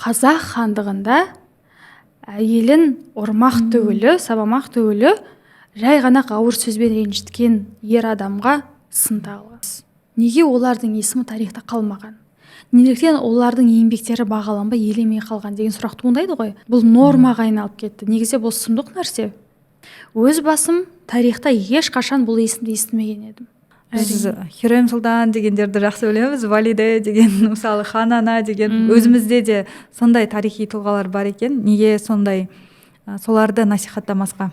қазақ хандығында әйелін ұрмақ түгілі, сабамақ түгілі, жай ғана ауыр сөзбен ренжіткен ер адамға сын тағылған. Неге олардың есімі тарихта қалмаған? Неліктен олардың еңбектері бағаланбай елемей қалған деген сұрақ туындайды ғой. Бұл нормаға айналып кетті. Негізі бұл сұмдық нәрсе. Өз басым тарихта ешқашан бұл есімді естімеген едім. Біз Хюррем Сұлтан дегендерді жақсы білеміз, Валиде деген, мысалы Ханана деген, өзімізде де сондай тарихи тұлғалар бар екен. Неге сондай соларды насихаттамасқа?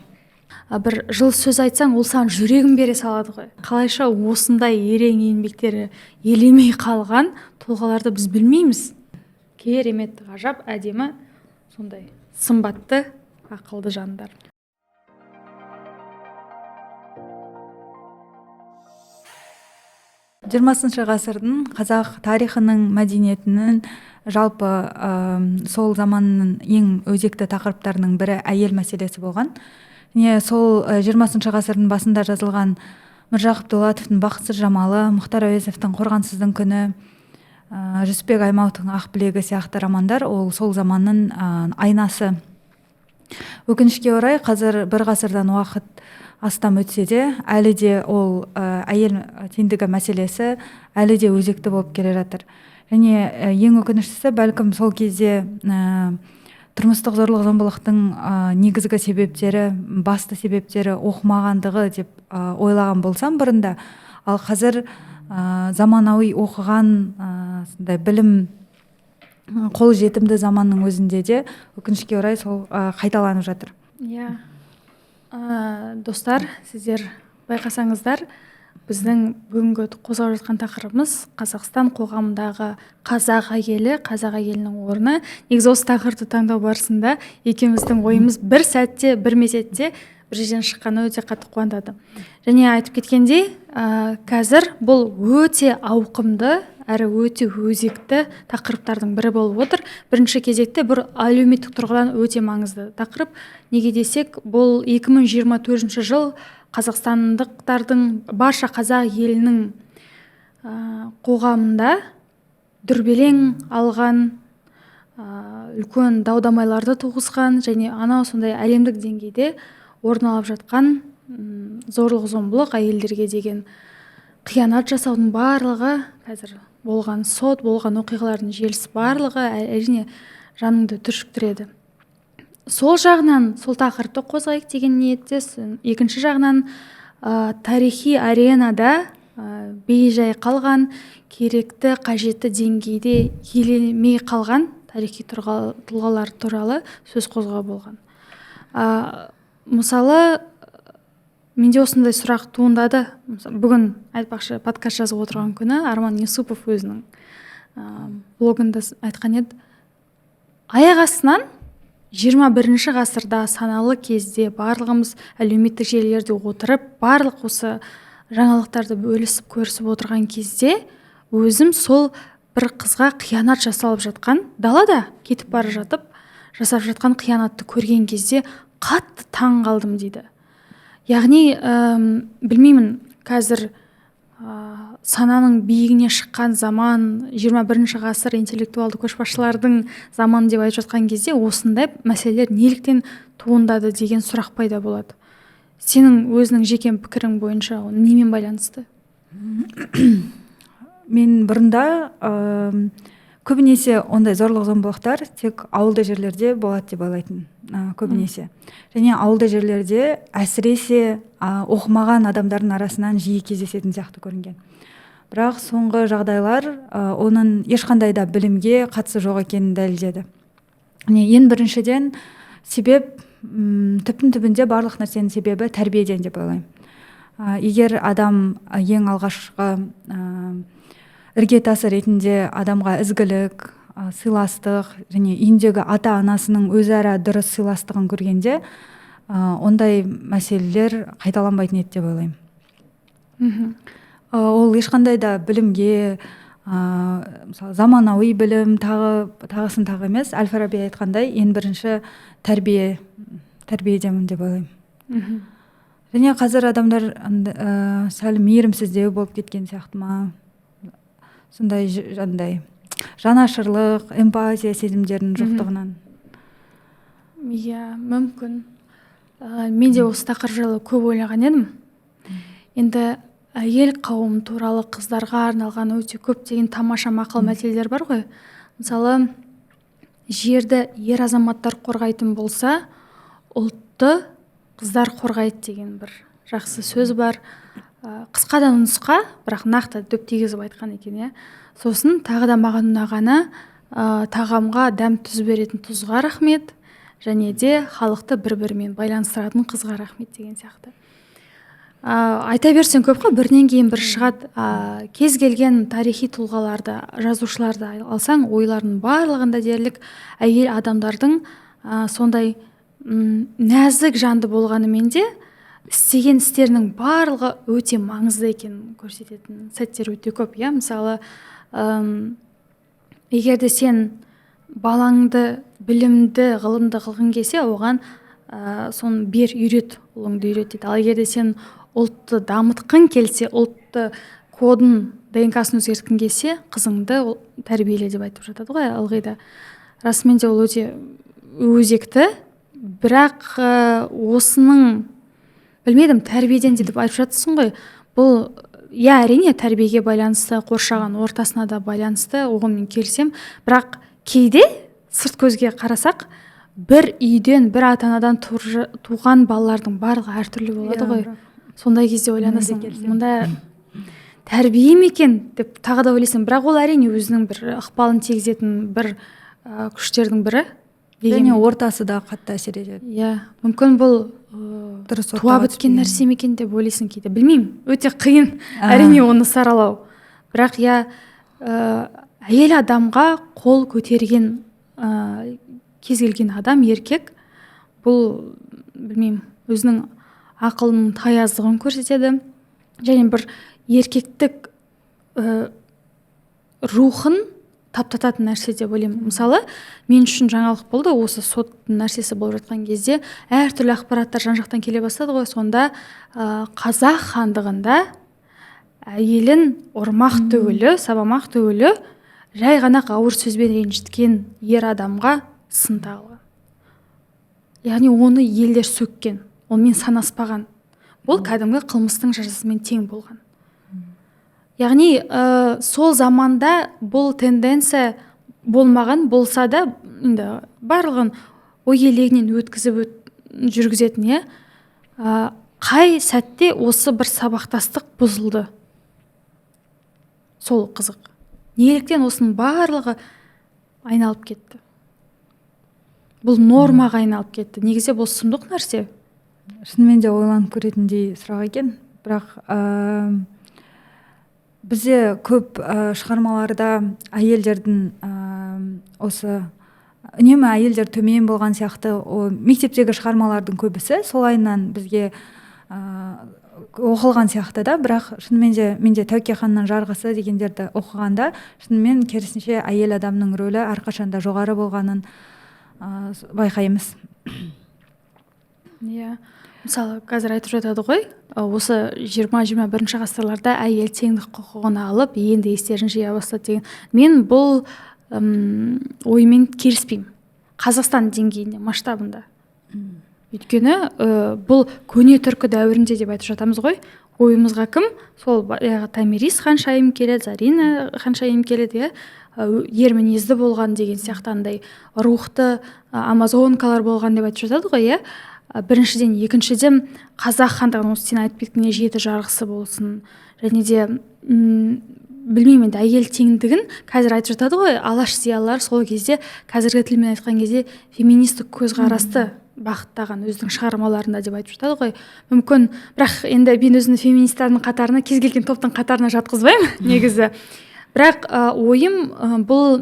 Бір жыл сөз айтсаң, ол саған жүрегін бере салады ғой. Қалайша осындай ерен еңбектері елемей қалған тұлғаларды біз білмейміз. Керемет, ғажап, әдемі, сондай сымбатты, ақылды жандар. Жиырмасыншы ғасырдың қазақ тарихының, мәдениетінің, жалпы сол заманның ең өзекті тақырыптарының бірі әйел мәселесі болған. Сол 20-шы ғасырдың басында жазылған Міржақып Дулатовтың Бақытсыз жамалы, Мұхтар Әуезовтің Қорғансыздың күні, Жүсіпбек Аймауытовтың Ақ білегі сияқты романдар ол сол заманның айнасы. Өкінішке орай, қазір бір ғасырдан уақыт астам өтсе де, әлі де ол әйел теңдігі мәселесі әлі де өзекті болып келе жатыр. Және ең өкініштісі, бәлкім сол кезде тұрмыстық зорлық-зомбылықтың негізгі себептері, басты себептері оқымағандығы деп ойлаған болсам бұрында, ал қазір заманауи оқыған білім қол жетімді заманның өзінде де өкінішке орай сол қайталанып жатыр. Достар, сіздер байқасаңыздар, біздің бүгінгі қозғап жатқан тақырыбымыз Қазақстан қоғамындағы қазақ әйелінің орны. Негізі осы тақырыпты таңдау барысында екеуміздің ойымыз бір сәтте, бір мезетте бір жерден шыққаны өте қатты қуантады. Және айтып кеткендей, қазір бұл өте ауқымды әрі өте өзекті тақырыптардың бірі болып отыр. Бірінші кезекте бір әлеуметтік тұрғыдан өте маңызды тақырып. Неге десек, бұл 2024 жыл қазақстандықтардың, барша қазақ елінің қоғамында дүрбелең алған, үлкен дау-дамайларды туғызған және анау сондай әлемдік деңгейде орын алып жатқан зорлық-зомбылық, әйелдерге деген қиянат жасаудың барлығы, қазір болған сот, болған оқиғалардың желісі барлығы әрине жаныңды түршіктіреді. Сол жағынан сол тақырыпты қозғайық деген ниеттесін. Екінші жағынан тарихи аренада бейжай қалған, керекті, қажетті деңгейде елемей қалған тарихи тұлғалар туралы сөз қозғау болған. Мысалы, менде осындай сұрақ туындады. Бүгін айтпақшы подкаст жазып отырған күні Арман Юсупов өзінің блогында айтқан еді. Аяқ астынан 21 ғасырда саналы кезде барлығымыз әлеуметтік желілерде отырып, барлық осы жаңалықтарды бөлісіп көрісіп отырған кезде өзім сол бір қызға қиянат жасалып жатқан, далада кетіп бара жатып жасап жатқан қиянатты көрген кезде қатты таң қалдым дейді. Яғни, білмеймін, қазір сананың биігіне шыққан заман, 21 ғасыр интеллектуалды көшбасшылардың заманы деп айтып жатқан кезде осындай мәселелер неліктен туындады деген сұрақ пайда болады. Сенің өзінің жеке пікірің бойынша немен байланысты? Мен бұрында көбінесе ондай зорлық-зомбылықтар тек ауылды жерлерде болады деп ойлайтын, көбінесе. Және ауылды жерлерде әсіресе оқымаған адамдардың арасынан жиі кездесетін сияқты көрінген. Бірақ соңғы жағдайлар оның ешқандай да білімге қатысы жоқ екенін дәлелдеді. Ең біріншіден себеп түбінде барлық нәрсенің себебі тәрбиеден деп ойлаймын. Егер адам ең алғашқы іргетасы ретінде адамға ізгілік, сыйластық және үйіндегі ата-анасының өзара дұрыс сыйластығын көргенде, ондай мәселелер қайталанбайтын еді деп ойлаймын. Ол ешқандай да білімге, мысалы заманауи білім тағысын тағы емес, Әл-Фараби айтқандай, ең бірінші тәрбиедемін деп ойлаймын. Және қазір адамдар сәл мейірімсіздеу болып кеткен сияқты ма, сондай жанашырлық, эмпатия сезімдерінің жоқтығынан. Иә, мүмкін. Мен де осы тақырып жайлы көп ойлаған едім. Енді әйел қауым туралы қыздарға арналған өте көптеген тамаша мақал мәтелдер бар ғой. Мысалы, жерді ер азаматтар қорғайтын болса, ұлтты қыздар қорғайды деген бір жақсы сөз бар. Қысқадан нұсқа, бірақ нақты дөп тигізіп айтқан екен, иә. Сосын тағы да маған ұнағаны, тағамға дәм тұз беретін тұзға рахмет, және де халықты бір-бірімен байланыстыратын қызға рахмет деген сияқты. Айта берсең көп қой, бірінен кейін бір шығады. Кез келген тарихи тұлғаларды, жазушыларды алсаң, ойлардың барлығында дерлік әйел адамдардың сондай нәзік жанды болғанымен де істеген істерінің барлығы өте маңызды екенін көрсететін сәттер өте көп. Иә, мысалы, егер де сен балаңды білімді, ғылымды қылғың келсе, оған соны бер, үйрет, ұлыңды үйрет дейді. Ал егер де сен ұлтты дамытқың келсе, ұлтты кодын, ДНК-сын өзгерткің келсе, қызыңды тәрбиеле деп айтып жатады ғой ылғи да. Расымен де ол өте өзекті, бірақ осының білмедім, тәрбиеден де деп айтып жатсың ғой. Бұл, иә, әрине тәрбиеге байланысты, қоршаған ортасына да байланысты, оған мен келсем, бірақ кейде сырт көзге қарасақ, бір үйден, бір ата-анадан туған балалардың барлығы әртүрлі болады ғой. Сондай кезде ойланасың, мұнда тәрбие ме екен деп тағы да ойлайсың, бірақ ол әрине өзінің бір ықпалын тигізетін бір күштердің бірі. Және ортасы да қатты әсер етеді. Иә, мүмкін бұл туа біткен нәрсе ме екен деп ойлайсың кейде. Білмеймін, өте қиын әрине оны саралау. Бірақ иә, әйел адамға қол көтерген кез келген адам, еркек, бұл білмеймін, өзінің ақылының таяздығын көрсетеді. Және бір еркектік рухын таптататын нәрсе деп ойлаймын. Мысалы, мен үшін жаңалық болды, осы соттың нәрсесі болып жатқан кезде әртүрлі ақпараттар жан-жақтан келе бастады ғой. Сонда қазақ хандығында әйелін ұрмақ түгілі, сабамақ түгілі, жай ғана ауыр сөзбен ренжіткен ер адамға сын тағылған. Яғни оны елдер сөккен, онымен санаспаған. Бұл кәдімгі қылмыстың жазасымен тең болған. Яғни сол заманда бұл тенденция болмаған болса да, барлығын ой елегінен өткізіп жүргізетін, қай сәтте осы бір сабақтастық бұзылды? Сол қызық. Неліктен осының барлығы айналып кетті? Бұл нормаға айналып кетті. Негізі бұл сұмдық нәрсе. Шынымен де ойланып көретіндей сұрақ екен. Бірақ бізде көп шығармаларда әйелдердің осы үнемі әйелдер төмен болған сияқты мектептегі шығармалардың көбісі солайынан бізге оқылған сияқты да. Бірақ шынымен де менде Тәуке ханның жарғысы дегендерді оқығанда шынымен керісінше әйел адамның рөлі әрқашанда жоғары болғанын байқаймыз. Иә. Мысалы, қазір айтып жатады ғой, осы 20-21 ғасырларда әйел теңдік құқығын алып, енді естерін жия бастады деген. Мен бұл оймен келіспеймін. Қазақстан деңгейінде, масштабында. Өйткені бұл көне түркі дәуірінде деп айтып жатамыз ғой. Ойымызға кім? Сол Томирис ханшайым келеді, Зарина ханшайым келеді, ер мінезді болған деген сияқтандай рухты амазонкалар болған деп айтып жатады ғой, біріншіден, екіншіден қазақ хандығының осы сен айтып кеткеніне 7 жарғысы болсын. Және де білмеймін, әйел теңдігін қазір айтып жатады ғой, алаш зиялылар сол кезде қазіргі тілмен айтқан кезде феминистік көзқарасты бағыттаған өзінің шығармаларында деп айтып жатады ғой. Мүмкін, бірақ енді мен өзімді феминистердің қатарына, кез келген топтың қатарына жатқызбаймын негізі. Бірақ ойым бұл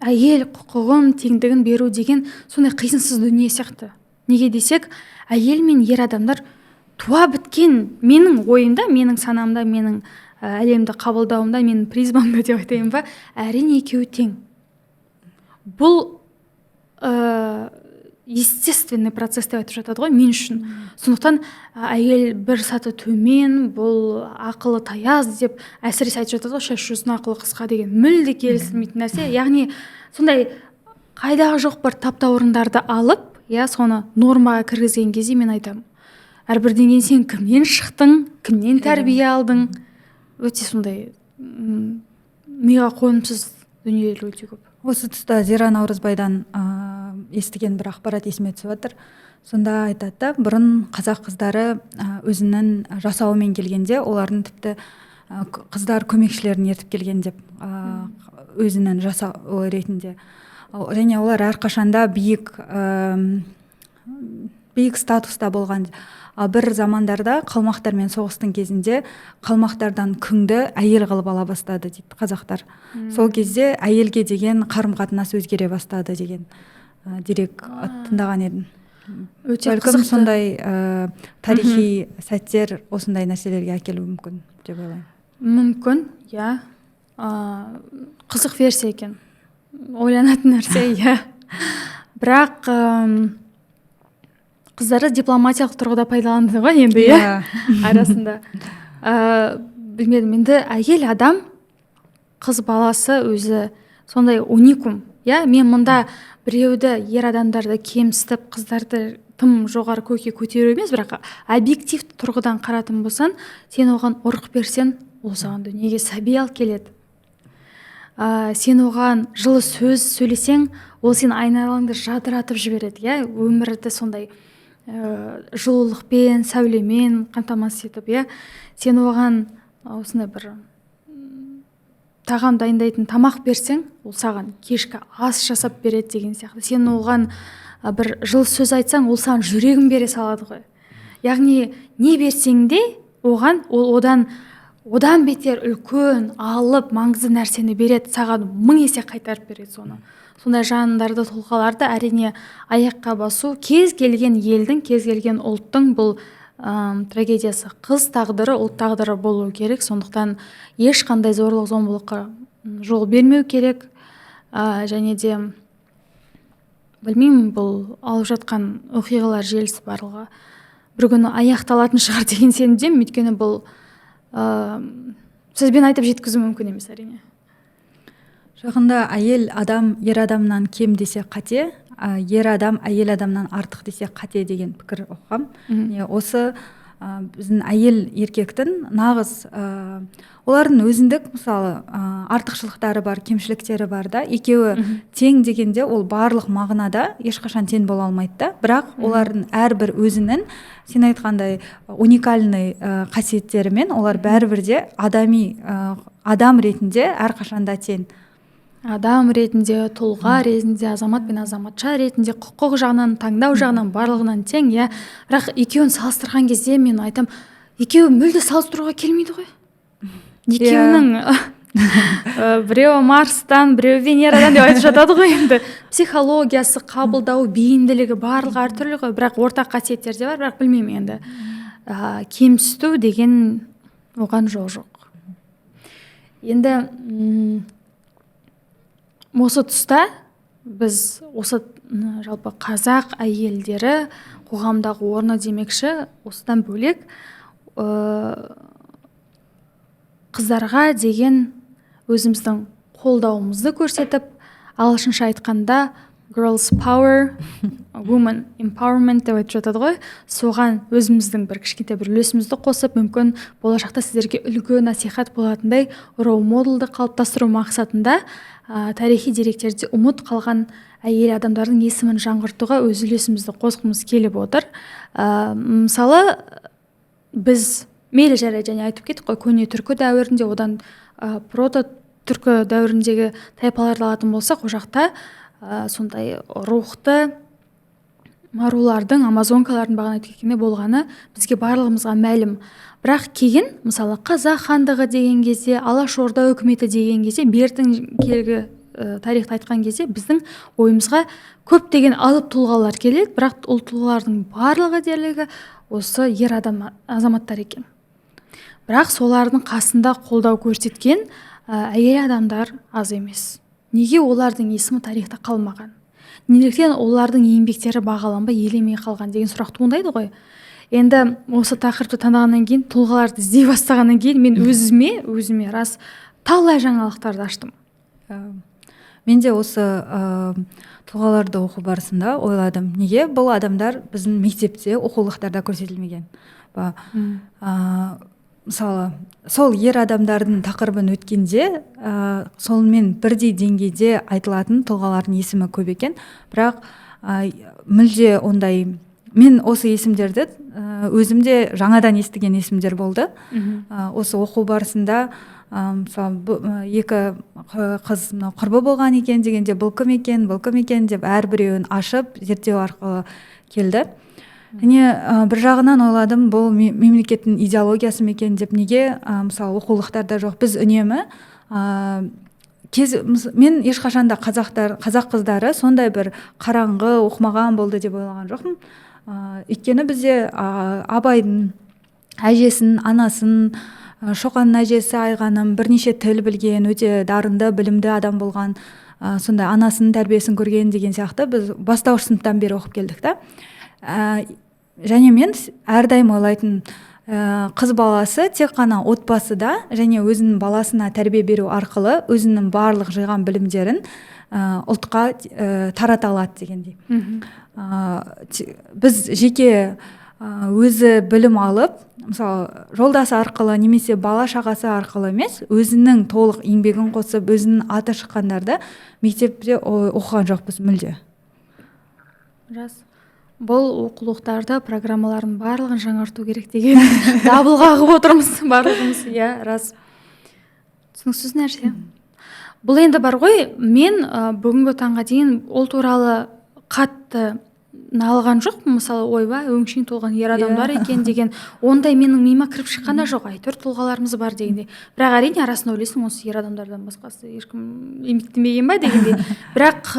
әйел құқығын, теңдігін беру деген сондай қисынсыз дүние сияқты. Неге десек, әйел мен ер адамдар туа біткен, менің ойымда, менің санамда, менің әлемді қабылдауымда, менің призмамда деп айтайын ба, әрине екеуі тең. Бұл естественный процесс деп айтып жатады ғой мен үшін. Сондықтан әйел бір саты төмен, бұл ақылы таяз деп әсіресе айтып жатады ғой, шаш жүздің ақылы қысқа деген мүлде келісілмейтін нәрсе. Яғни сондай қайдағы жоқ бір таптаурындарды алып, соны нормаға кіргізген кезде мен айтамын, әрбірден кейін сен кімнен шықтың, кімнен тәрбие алдың, өте сондай миға қонымсыз дүниелер өте көп. Осы тұста Зира Наурызбайдан естіген бір ақпарат есіме түсіп жатыр. Сонда айтады да, бұрын қазақ қыздары өзінің жасауымен келгенде, олардың тіпті қыздар көмекшілерін ертіп келген деп, өзінің жасау ретінде. Және олар әрқашанда биік статуста болған. Бір замандарда қалмақтармен соғыстың кезінде қалмақтардан күңді әйел қылып ала бастады дейді қазақтар. Сол кезде әйелге деген қарым-қатынас өзгере бастады деген дерек тыңдаған едім. Өте қызықты. Сондай тарихи сәттер осындай нәрселерге әкелуі мүмкін деп ойлаймын. Мүмкін, қызық версия екен. Ойланатын нәрсе, бірақ қыздары дипломатиялық тұрғыда пайдаланды ғой енді, арасында. Білмедім, енді әйел адам, қыз баласы өзі сондай уникум. Мен мұнда біреуді, ер адамдарды кемсітіп, қыздарды тым жоғары көкке көтеру емес, бірақ объективті тұрғыдан қаратын болсан, сен оған ұрық берсен, ол саған дүниеге сәби алып келеді. Сен оған жылы сөз сөйлесең, ол сен айналаңды жадыратып жібереді. Өмірді сондай жылулықпен, сәулемен қамтамасыз етіп, сен оған осындай бір тағам дайындайтын тамақ берсең, ол саған кешкі ас жасап береді деген сияқты. Сен оған бір жылы сөз айтсаң, ол саған жүрегін бере салады ғой. Яғни не берсең де, оған ол одан бетер үлкен, алып, маңызды нәрсені береді, саған 1000 есе қайтарып береді соны. Сондай жанындарды, тұлғаларды әрине аяққа басу кез келген елдің, кез келген ұлттың бұл трагедиясы. Қыз тағдыры, ұлт тағдыры болу керек. Сондықтан ешқандай зорлық-зомбылыққа жол бермеу керек. Және де білмеймін, бұл алып жатқан оқиғалар желісі барлығы бір күні аяқталатын шығар деген сенімдемін. Өйткені бұл сөзбен айтып жеткізу мүмкін емес әрине. Жақында әйел адам ер адамнан кем десе қате, ер адам әйел адамнан артық десе қате деген пікір оқығам. Осы біздің әйел еркектің нағыз олардың өзіндік мысалы артықшылықтары бар, кемшіліктері бар да, екеуі тең дегенде ол барлық мағынада ешқашан тең бола алмайды да, бірақ олардың әрбір өзінің сен айтқандай уникальный қасиеттерімен олар бәрібір де адам ретінде әрқашанда тең. Адам ретінде, тұлға ретінде, азамат пен азаматша ретінде, құқық жағынан, таңдау жағынан барлығынан тең, бірақ екеуін салыстырған кезде мен айтам, екеуі мүлде салыстыруға келмейді ғой. Екеуінің біреуі Марстан, біреуі Венерадан деп айтып жатады ғой енді. Психологиясы, қабылдау, бейімділігі барлығы әртүрлі ғой, бірақ ортақ қасиеттер де бар, бірақ білмеймін енді. Кемсіту деген оған жол жоқ. Енді осы тұста біз осы жалпы қазақ әйелдері қоғамдағы орны демекші, осыдан бөлек қыздарға деген өзіміздің қолдауымызды көрсетіп, ағылшынша айтқанда girls power, women empowerment деп айтып жатады ғой, соған өзіміздің бір кішкентай бір үлесімізді қосып, мүмкін болашақта сіздерге үлгі насихат болатындай role modelді қалыптастыру мақсатында тарихи деректерде ұмыт қалған әйел адамдардың есімін жаңғыртуға өз үлесімізді қосқымыз келіп отыр. Мысалы, біз мейлі жарайды және айтып кеттік қой, көне түркі дәуірінде, одан прото түркі дәуіріндегі тайпаларды алатын болсақ, ол жақта сондай рухты арулардың, амазонкалардың бағана айтып кеткендей болғаны бізге барлығымызға мәлім. Бірақ кейін, мысалы, Қазақ хандығы деген кезде, Алашорда үкіметі деген кезде, бертін келгі тарихты айтқан кезде біздің ойымызға көптеген алып тұлғалар келеді, бірақ ол тұлғалардың барлығы дерлігі осы ер азаматтар екен. Бірақ солардың қасында қолдау көрсеткен әйел адамдар аз емес. Неге олардың есімі тарихта қалмаған? неліктен олардың еңбектері бағаланбай еленбей қалған деген сұрақ туындайды ғой. Енді осы тақырыпты таңдағаннан кейін, тұлғаларды іздей бастағаннан кейін мен өзіме рас талай жаңалықтарды аштым. Мен де осы тұлғаларды оқу барысында ойладым, неге бұл адамдар біздің мектепте оқулықтарда көрсетілмеген. Мысалы, сол ер адамдардың тақырыбын өткенде сонымен бірдей деңгейде айтылатын тұлғалардың есімі көп екен, бірақ мүлде ондай. Мен осы есімдерді өзімде жаңадан естіген есімдер болды. Осы оқу барысында мысалы екі қыз құрбы болған екен дегенде бұл кім екен деп әрбіреуін ашып зерттеу арқылы келді. Бір жағынан ойладым, бұл мемлекеттің идеологиясы ма екен деп. Неге мысалы оқулықтарда жоқ? Біз үнемі мен ешқашанда қазақ қыздары сондай бір қараңғы оқымаған болды деп ойлаған жоқпын. Өйткені бізде Абайдың әжесін, анасын, Шоқанның әжесі Айғаным бірнеше тіл білген, өте дарынды, білімді адам болған, сондай анасының тәрбиесін көрген деген сияқты біз бастауыш сыныптан бері оқып келдік та. Және мен әрдайым ойлайтын, қыз баласы тек қана отбасыда және өзінің баласына тәрбие беру арқылы өзінің барлық жиған білімдерін ұлтқа тарата алады дегендей. Біз жеке өзі білім алып, мысалы жолдасы арқылы немесе бала шағасы арқылы емес, өзінің толық еңбегін қосып, өзінің аты шыққандарды мектепте оқыған жоқпыз мүлде. Рас. Бұл оқулықтарды, программалардың барлығын жаңарту керек деген дабыл қағып отырмыз барлығымыз. Рас. Түсініксіз нәрсе. Бұл енді бар ғой, мен бүгінгі таңға дейін ол туралы қатты алған жоқ. Мысалы, ойбай, өңшең толған ер адамдар екен деген ондай менің миыма кіріп шыққан да жоқ. Әйтеуір тұлғаларымыз бар дегенде. Бірақ әрине арасында ойлайсың, осы ер адамдардан басқасы ешкім еңбектенбеген ба дегенде. Бірақ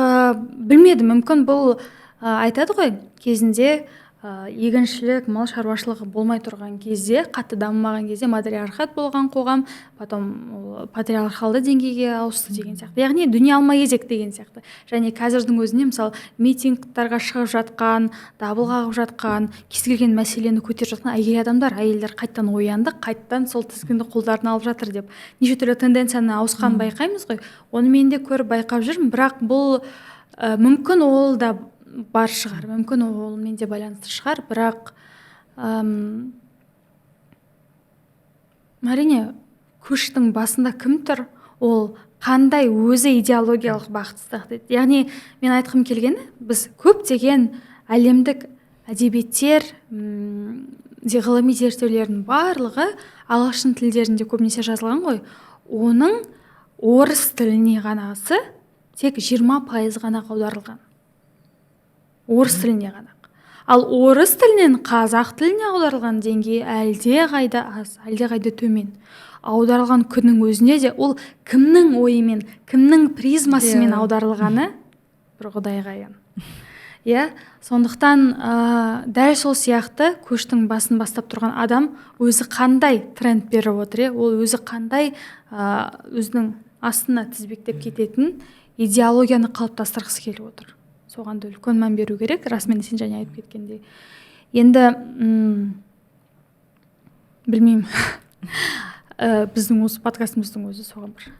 білмедім, мүмкін бұл айтады ғой, кезінде егіншілік, мал шаруашылығы болмай тұрған кезде, қатты дамымаған кезде матриархат болған қоғам, потом патриархалды деңгейге ауысты деген сияқты. Яғни дүние алмагезек деген сияқты. Және қазірдің өзінде мысалы митингтарға шығып жатқан, дабыл қағып жатқан, кез келген мәселені көтеріп жатқан әйел адамдар, әйелдер қайттан оянды, қайттан сол тізгінді қолдарына алып жатыр деп. Неше түрлі тенденцияны ауысқанын байқаймыз ғой. Оны мен де көріп байқап жүрмін, бірақ бұл мүмкін ол да бар шығар, мүмкін ол менде байланысты шығар, бірақ әрине көштің басында кім тұр, ол қандай өзі идеологиялық бағыттыстық дейді. Яғни мен айтқым келгені, біз көптеген әлемдік әдебиеттер, ғылыми зерттеулердің барлығы ағылшын тілдерінде көбінесе жазылған ғой. Оның орыс тіліне ғанасы тек 20% ғана аударылған. Орыс тіліне ғана. Ал орыс тілінен қазақ тіліне аударылған деңгей әлде қайда аз, әлде қайда төмен. Аударылған күннің өзінде де ол кімнің ойымен, кімнің призмасымен аударылғаны бір Құдайға аян. Сондықтан дәл сол сияқты көштің басын бастап тұрған адам өзі қандай тренд беріп отыр, ол өзі қандай өзінің астына тізбектеп кететін идеологияны қалыптастырғысы келіп отыр. Соған да үлкен мән беру керек, расымен сен және айтып кеткендей. Енді білмеймін, біздің осы подкастымыздың өзі соған бір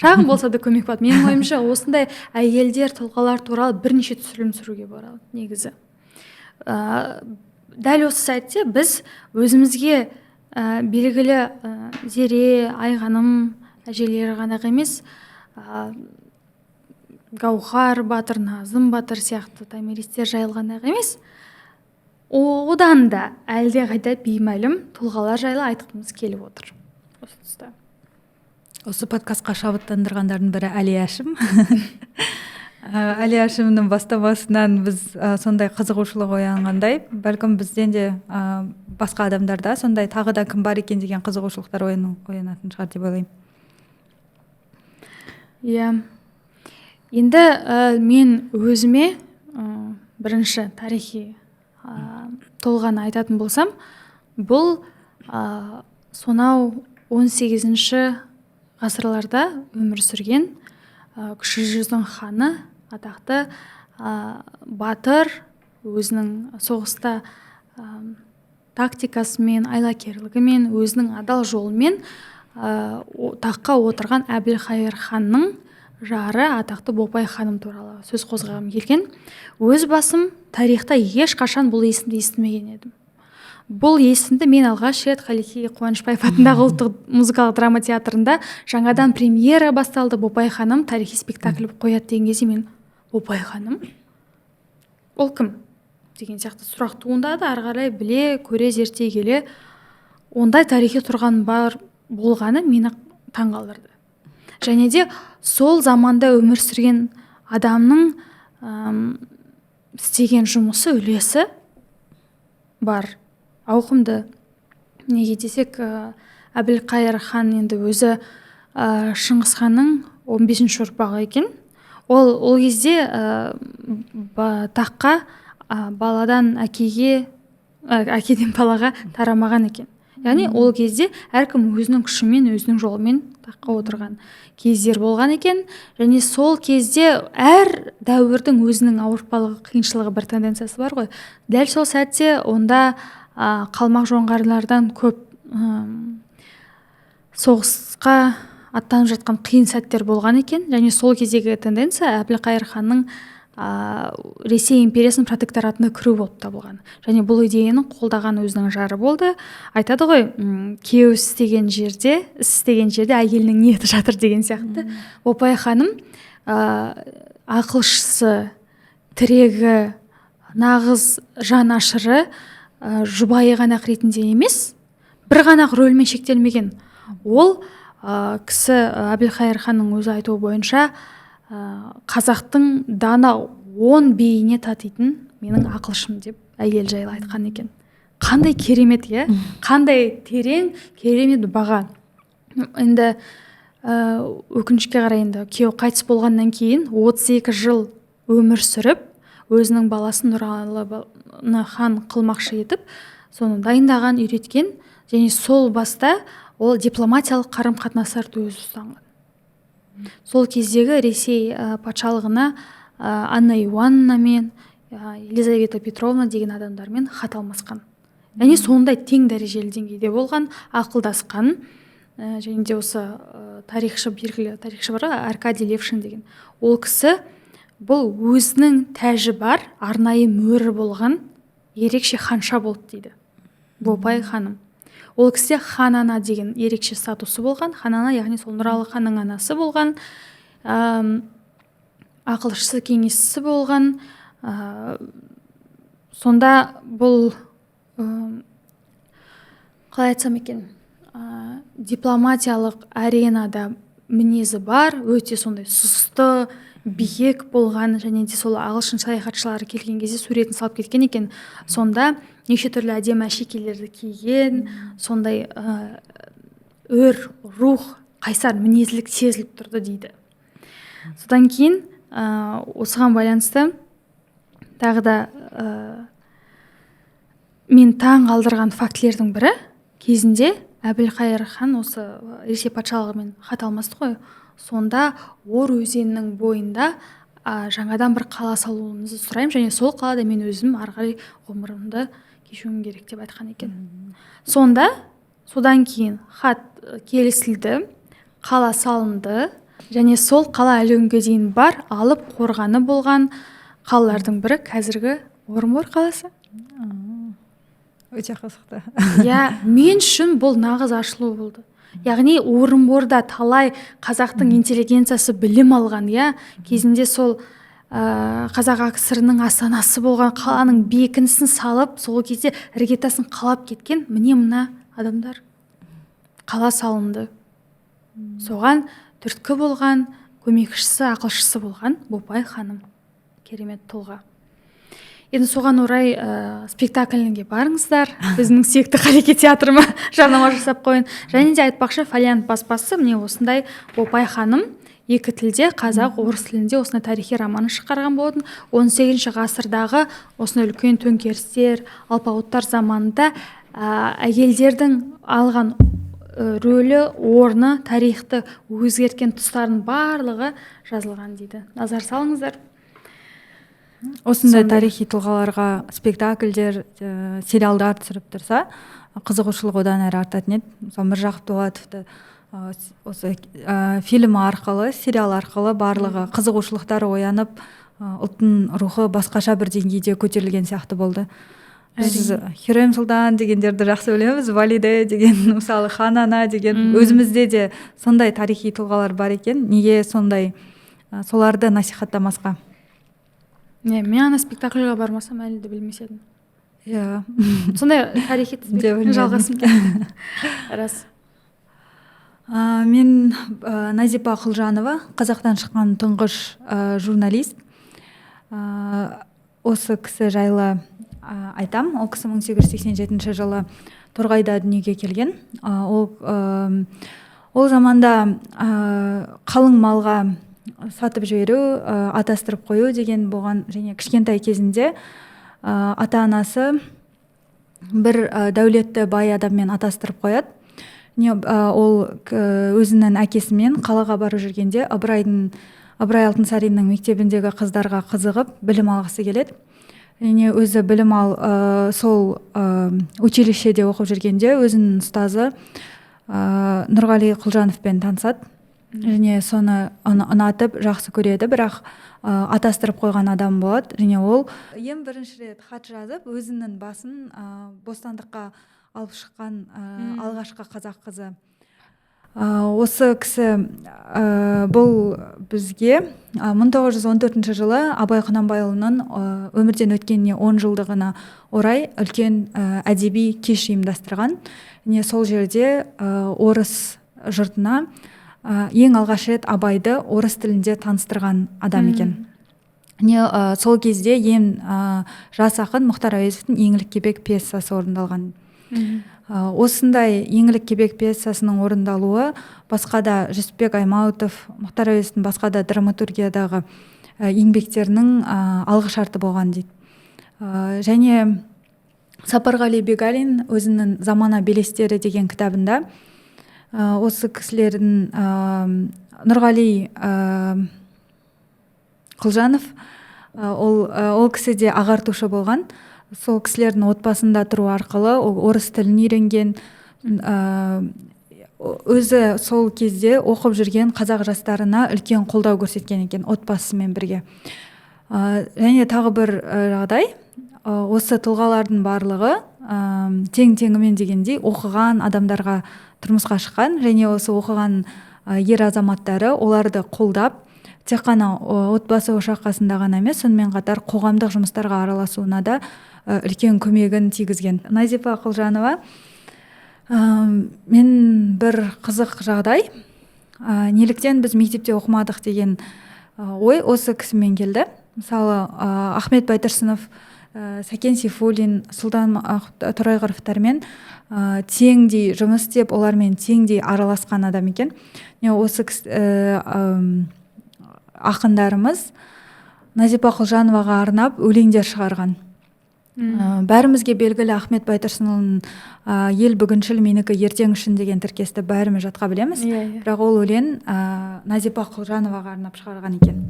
шағын болса да көмек болады. Менің ойымша осындай әйелдер, тұлғалар туралы бірнеше түсірілім түсіруге болады негізі. Дәл осы сәтте біз өзімізге белгілі Зере, Айғаным әжелері ғана емес, Гаухар батыр, Назым батыр сияқты томиристер жайылған емес, одан да әлде қайда беймәлім тұлғалар жайлы айтқымыз келіп отыр. Осы подкастқа шабыттандырғандардың бірі Әли Әшім. Әли Әшімнің бастамасынан біз сондай қызығушылық оянғандай, бәлкім бізден де басқа адамдарда сондай тағы да кім бар екен деген қызығушылықтар оянатын шығар деп ойлаймын. Енді мен өзіме бірінші тарихи тұлғаны айтатын болсам, бұл сонау 18-ші ғасырларда өмір сүрген кіші жүздің ханы, атақты батыр, өзінің соғыста тактикасымен, айлакерлігімен, өзінің адал жолымен таққа отырған Әбілқайыр ханның жары атақты Бопай ханым туралы сөз қозғағым келген. Өз басым тарихта ешқашан бұл есімді естімеген едім. Бұл есімді мен алғаш рет Қалекең Қуанышбаев атындағы ұлттық музыкалық драма театрында жаңадан премьера басталды, Бопай ханым тарихи спектакль қояды деген кезде мен Бопай ханым ол кім деген сияқты сұрақ туындады. Ары қарай біле көре зерттей келе ондай тарихи тұрған бар болғаны мені таңғалдырды. Және де сол заманда өмір сүрген адамның істеген жұмысы, үлесі бар. Ауқымды. Неге десек, Әбілқайыр хан енді өзі Шыңғыс ханның 15-ші ұрпағы екен. Ол кезде таққа баладан әкеден балаға тарамаған екен. Яғни ол кезде әркім өзінің күшімен, өзінің жолымен таққа отырған кездер болған екен. Және сол кезде әр дәуірдің өзінің ауыртпалығы, қиыншылығы бір тенденциясы бар ғой. Дәл сол сәтте онда қалмақ жоңғарлардан көп соғысқа аттанып жатқан қиын сәттер болған екен. Және сол кездегі тенденция Әбілқайыр ханның Ресей империясының протекторатына кіру болып табылған. Және бұл идеяны қолдаған өзінің жары болды. Айтады ғой, күйеу істеген жерде әйелінің ниеті жатыр деген сияқты. Бопай ханым ақылшысы, тірегі, нағыз жан ашыры, жұбайы ғанақ ретінде емес, бір ғанақ рөлмен шектелмеген. Ол кісі Әбілқайыр ханның өзі айтуы бойынша қазақтың дана 10 биіне татитын менің ақылшым деп әйел жайлы айтқан екен. Қандай керемет, қандай терең, керемет баға. Енді өкінішке қарай енді күйеуі қайтыс болғаннан кейін 32 жыл өмір сүріп, өзінің баласын Нұралыны хан қылмақшы етіп, соны дайындаған, үйреткен, және сол баста ол дипломатиялық қарым-қатынастарды өзі ұстанған. Сол кездегі Ресей патшалығына Анна Иоанна мен Елизавета Петровна деген адамдармен хат алмасқан. Яғни сондай тең дәрежелі деңгейде болған, ақылдасқан. Және де осы тарихшы, белгілі тарихшы бар, Аркадий Левшин деген. Ол кісі бұл өзінің тәжі бар, арнайы мөрі болған ерекше ханша болды дейді Бопай ханым. Ол кісі ханана деген ерекше статусы болған. Ханана, яғни сол Нұралы ханның анасы болған, ақылшысы, кеңесшісі болған. Сонда бұл қалай айтсам екен, дипломатиялық аренада мінезі бар, өте сондай сұсты, биік болған. Және де сол ағылшын саяхатшылары келген кезде суретін салып кеткен екен. Сонда неше түрлі әдемі әшекейлерді киген, сондай өр, рух, қайсар мінезділік сезіліп тұрды дейді. Содан кейін осыған байланысты тағы да мен таң қалдырған фактілердің бірі, кезінде Әбілқайыр хан осы Ресей патшалығымен хат алмасты ғой. Сонда Ор өзенінің бойында жаңадан бір қала салуыңызды сұраймын, және сол қалада мен өзім ары қарай ғұмырымды кешуім керек деп айтқан екен. Содан кейін хат келісілді, қала салынды, және сол қала әлі күнге дейін бар, алып қорғаны болған қалалардың бірі қазіргі Орынбор қаласы. Өте қызықты. Мен үшін бұл нағыз ашылу болды. Яғни Орынборда талай қазақтың интеллигенциясы білім алған, кезінде сол қазақ АКСР-ның астанасы болған қаланың бекінісін салып, сол кезде іргетасын қалап кеткен мына адамдар. Қала салынды. Соған түрткі болған, көмекшісі, ақылшысы болған Бопай ханым. Керемет тұлға. Енді соған орай спектакльге барыңыздар. Біздің сүйікті Қалеке театрыма жарнама жасап қойын. Және де айтпақшы, Фолиант баспасы міне осындай Бопай ханым екі тілде, қазақ, орыс тілінде осындай тарихи романы шығарған болатын. 18 ғасырдағы осындай үлкен төңкерістер, алпауыттар заманында әйелдердің алған рөлі, орны, тарихты өзгерткен тұстардың барлығы жазылған дейді. Назар салыңыздар. осындай тарихи тұлғаларға спектакльдер, сериалдар түсіріп тұрса, қызығушылық одан әрі артатын еді. Мысалы Міржақып Дулатовты осы фильм арқылы, сериал арқылы барлығы қызығушылықтары оянып, ұлттың рухы басқаша бір деңгейде көтерілген сияқты болды. Біз Хюррем Сұлтан дегендерді жақсы білеміз, Валиде деген, мысалы Хан ана деген, өзімізде де сондай тарихи тұлғалар бар екен. Неге сондай соларды насихаттамасқа? Мен ана спектакльға бармасам әлі де білмес едім. Иә. Сондай тарихи тізбектің жалғасын келді. Рас. Мен Назипа Құлжанова, Қазақтан шыққан тұңғыш журналист. Осы кісі жайлы айтам. Ол кісі 1887 жылы Торғайда дүниеге келген. Ол заманда қалың малға сатып жіберу, атастырып қою деген болған, және кішкентай кезінде ата-анасы бір дәулетті бай адаммен атастырып қояды. Ол өзінің әкесімен қалаға барып жүргенде Ыбырай Алтынсариннің мектебіндегі қыздарға қызығып білім алғысы келеді. Және өзі білім сол училищеде оқып жүргенде өзінің ұстазы Нұрғали Құлжановпен танысады. Және соны ұнатып жақсы көреді, бірақ атастырып қойған адам болады. Және ол ең бірінші рет хат жазып, өзінің басын бостандыққа алып шыққан алғашқы қазақ қызы. Осы кісі бұл бізге 1914 жылы Абай Құнанбайұлының өмірден өткеніне 10 жылдығына орай үлкен әдеби кеш ұйымдастырған. Және сол жерде орыс жұртына ең алғаш рет Абайды орыс тілінде таныстырған адам екен. Сол кезде ең жас ақын Мұхтар Әуезовтің Еңлік кебек пьесасы орындалған. Осындай Еңлік кебек пьесасының орындалуы басқа да Жүсіпбек Аймауытов, Мұхтар Әуезовтің басқа да драматургиядағы еңбектерінің алғышарты болған дейді. Және Сапарғали Бегалин өзінің Замана белестері деген кітабында осы кісілердің Нұрғали Құлжанов ол кісі де ағартушы болған. Сол кісілердің отбасында тұру арқылы орыс тілін үйренген, өзі сол кезде оқып жүрген қазақ жастарына үлкен қолдау көрсеткен екен отбасымен бірге. Және тағы бір жағдай, осы тұлғалардың барлығы тең-теңімен дегендей оқыған адамдарға тұрмысқа шыққан, және осы оқыған ер азаматтары оларды қолдап, тек қана отбасы ошаққасында ғана емес, сонымен қатар қоғамдық жұмыстарға араласуына да үлкен көмегін тигізген. Назипа Құлжанова, мен бір қызық жағдай, неліктен біз мектепте оқымадық деген ой осы кісімен келді. Мысалы Ахмет Байтұрсынов, Сәкен Сейфуллин, Сұлтан Торайғыровтармен теңдей жұмыс істеп, олармен теңдей араласқан адам екен. Осы ақындарымыз Назипа Құлжановаға арнап өлеңдер шығарған. Бәрімізге белгілі Ахмет Байтұрсынұлының ел бүгіншіл менікі ертең үшін деген тіркесті бәріміз жатқа білеміз. Бірақ ол өлең Назипа Құлжановаға арнап шығарған екен.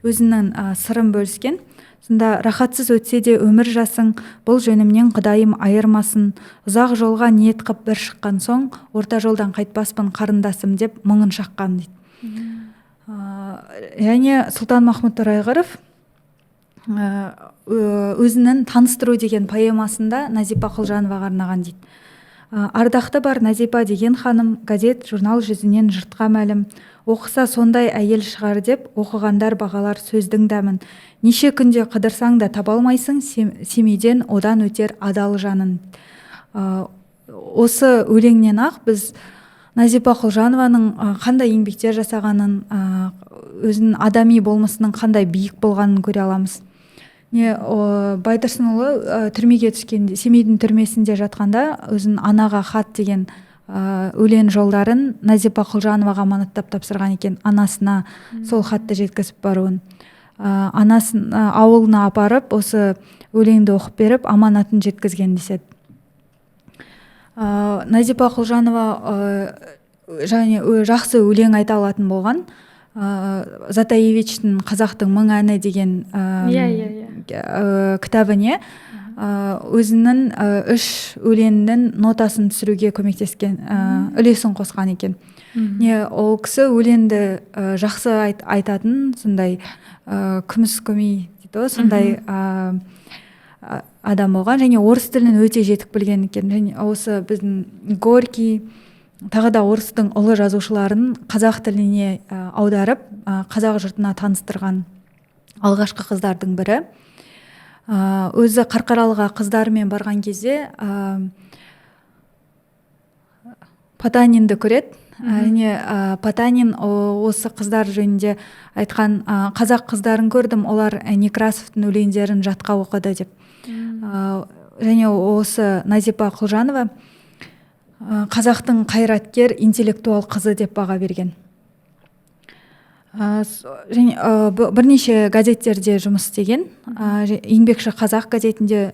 Өзінің сырын бөліскен. Сонда рахатсыз өтсе де өмір жасың, бұл жөнімнен Құдайым айырмасын, ұзақ жолға ниет қып бір шыққан соң, орта жолдан қайтпаспын қарындасым деп мұңын шаққан дейді. Және Сұлтанмахмұт Торайғыров өзінің таныстыру деген поэмасында Назипа Құлжановаға арнаған дейді. Ардақты бар Назипа деген ханым, газет, журнал жүзінен жұртқа мәлім, оқыса сондай әйел шығар деп, оқығандар бағалар сөздің дәмін. Неше күнде қыдырсаң да таба алмайсың, семейден одан өтер адал жанын. Осы өлеңнен ақ біз Назипа Құлжанованың қандай еңбектер жасағанын, өзінің адами болмысының қандай биік болғанын көре аламыз. Байтұрсынұлы түрмеге түскенде, Семейдің түрмесінде жатқанда өзінің анаға хат деген өлең жолдарын Назипа Құлжановаға аманаттап тапсырған екен, анасына сол хатты жеткізіп баруын. Анасын ауылына апарып, осы өлеңді оқып беріп, аманатын жеткізген деседі. Назипа Құлжанова жақсы өлең айта алатын болған. Затаевичтің қазақтың мың әні деген кітабы өзінің 3 өлеңнің нотасын түсіруге көмектескен, үлесін қосқан екен. Ол кісі өлеңді жақсы айтатын, сондай күміс көмей дейді, сондай адам болған, және орыс тілін өте жетік білген екен. Және осы біздің Горький, тағы да орыстың ұлы жазушыларын қазақ тіліне аударып, қазақ жұртына таныстырған алғашқы қыздардың бірі. Өзі Қарқаралыға қыздарымен барған кезде Потанинді көреді. Әне Потанин осы қыздар жөнінде айтқан, қазақ қыздарын көрдім, олар Некрасовтың өлеңдерін жатқа оқыды деп. Және осы Назипа Құлжанова қазақтың қайраткер, интеллектуал қызы деп баға берген. Және бірнеше газеттерде жұмыс істеген. Еңбекші қазақ газетінде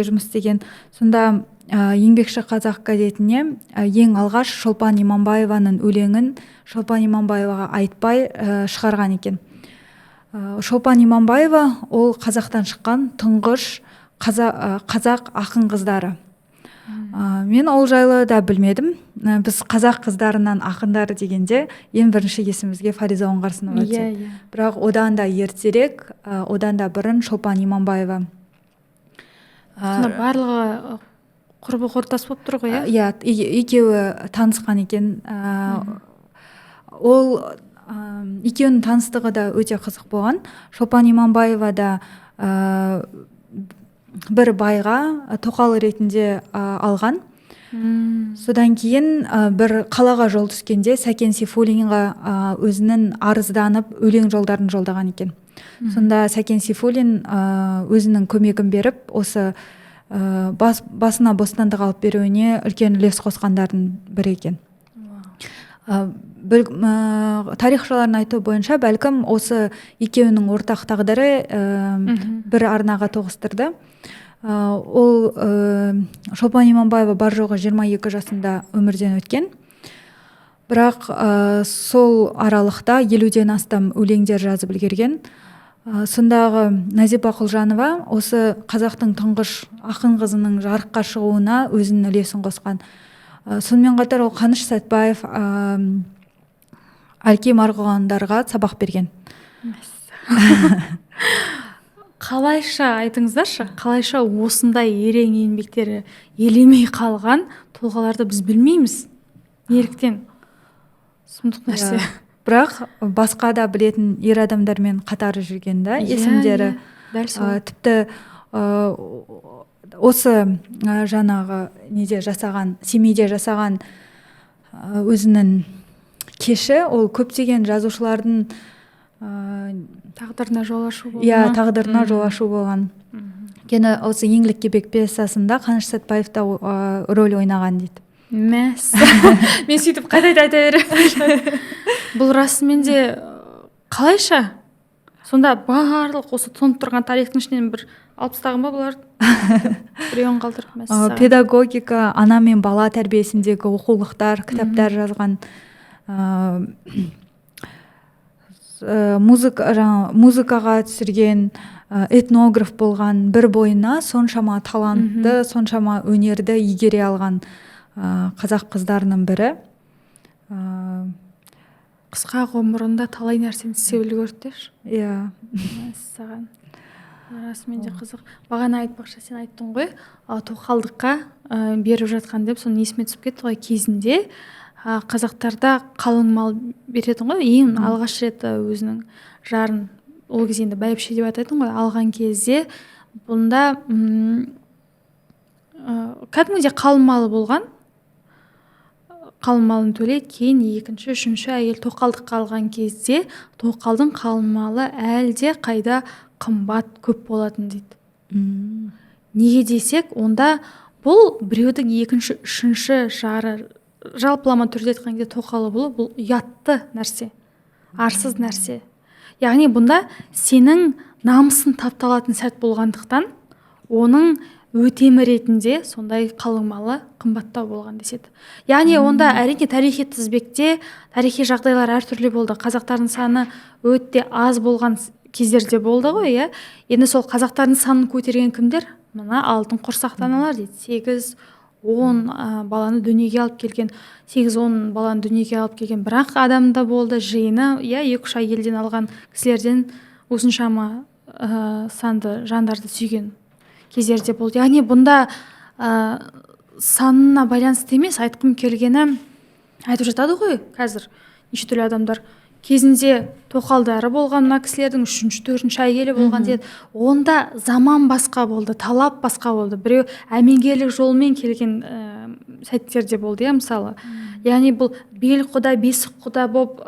жұмыс істеген. Сонда еңбекші қазақ газетіне ең алғаш Шолпан Иманбаеваның өлеңін Шолпан Иманбаеваға айтпай шығарған екен. Шолпан Иманбаева ол қазақтан шыққан тұңғыш қазақ ақын қыздары. Мен ол жайлы да білмедім. Біз қазақ қыздарынан ақындар дегенде ең бірінші есімізге Фариза Оңғарсынова түседі. Бірақ одан да ертерек, одан да бұрын Шолпан Иманбаева. Барлығы құрбы құрдас болып тұр ғой, иә? Екеуі танысқан екен. Ол екеуінің таныстығы да өте қызық болған. Шолпан Иманбаева да бір байға тоқал ретінде алған. Содан кейін бір қалаға жол түскенде Сәкен Сейфуллинға өзінің арызданып өлең жолдарын жолдаған екен. Сонда Сәкен Сейфуллин өзінің көмегін беріп, осы басына бостандық алып беруіне үлкен үлес қосқандардың бірі екен. Тарихшылардың айтуы бойынша бәлкім осы екеуінің ортақ тағдыры бір арнаға тоғыстырды. Ол Шолпан Иманбаева бар жоғы 22 жасында өмірден өткен. Бірақ сол аралықта 50-ден астам өлеңдер жазып үлгерген. Сондағы Назипа Құлжанова осы қазақтың тұңғыш ақын қызының жарыққа шығуына өзінің үлесін қосқан. Сонымен қатар ол Қаныш Сәтбаев, Әлкей Марғұландарға сабақ берген. Қалайша айтыңыздаршы, қалайша осындай ерен еңбектері елемей қалған тұлғаларды біз білмейміз? Неліктен? Сұмдық нәрсе. Бірақ басқа да білетін ер адамдармен қатары жүрген да, есімдері. Тіпті осы жаңағы неде жасаған, Семейде жасаған өзінің кеші, ол көптеген жазушылардың тағдырына жол ашу болған. Тағдырына жол ашу болған. Өйткені осы еңлік кебек пьесасында Қаныш Сәтбаев та рөл ойнаған дейді. Мен сөйтіп қайта айта беремін. Бұл расымен де қалайша? Сонда барлық осы тұнып тұрған тарихтың ішінен бір алып тастаған ба бұлар? Біреуін қалдырып мәселе. Педагогика, ана мен бала тәрбиесіндегі оқулықтар, кітаптар жазған. Музыкаға түсірген, этнограф болған, бір бойына соншама талантты, соншама өнерді игере алған қазақ қыздарының бірі. Қысқа ғұмырында талай нәрсені істеп үлгерді. Саған. Расымен де қызық. Бағана айтпақшы, сен айттың ғой, тоқалдыққа беріп жатқан деп, соны есіме түсіп кетті ғой. Кезінде қазақтарда қалың мал беретін ғой, ең алғаш рет өзінің жарын, ол кезде енді бәйбіше деп атайтын ғой, алған кезде бұнда кәдімгідей қалың малы болған, қалың малын төлейді, кейін екінші, үшінші әйел тоқалдыққа алған кезде тоқалдың қалың малы әлде қайда қымбат, көп болатын дейді. Неге десек, онда бұл біреудің екінші, үшінші жары, жалпылама түрде айтқан кезде тоқалы болу, бұл ұятты нәрсе, арсыз нәрсе. Яғни бұнда сенің намысын тапталатын сәт болғандықтан, оның өтемі ретінде сондай қалыңмалы қымбаттау болған деседі. Яғни онда әрине тарихи тізбекте тарихи жағдайлар әртүрлі болды. Қазақтардың саны өте аз болған кездерде болды ғой, иә. Енді сол қазақтардың санын көтерген кімдер? Мына алтын құрсақты аналар дейді. 8-10 баланы дүниеге алып келген, 8-10 баланы дүниеге алып келген бірақ адам да болды. Жиыны, иә, 2-3 ай елден алған кісілерден осыншама санды жандарды сүйген кездерде болды. Яғни бұнда санына байланысты емес, айтқым келгені, айтып жатады ғой қазір неше түрлі адамдар кезінде тоқалдары болған мына кісілердің 3-4 әйелі болған деді. Онда заман басқа болды, талап басқа болды. Біреу әмеңгерлік жолмен келген сәттерде болды, иә, мысалы. Яғни бұл бел құда, бесік құда болып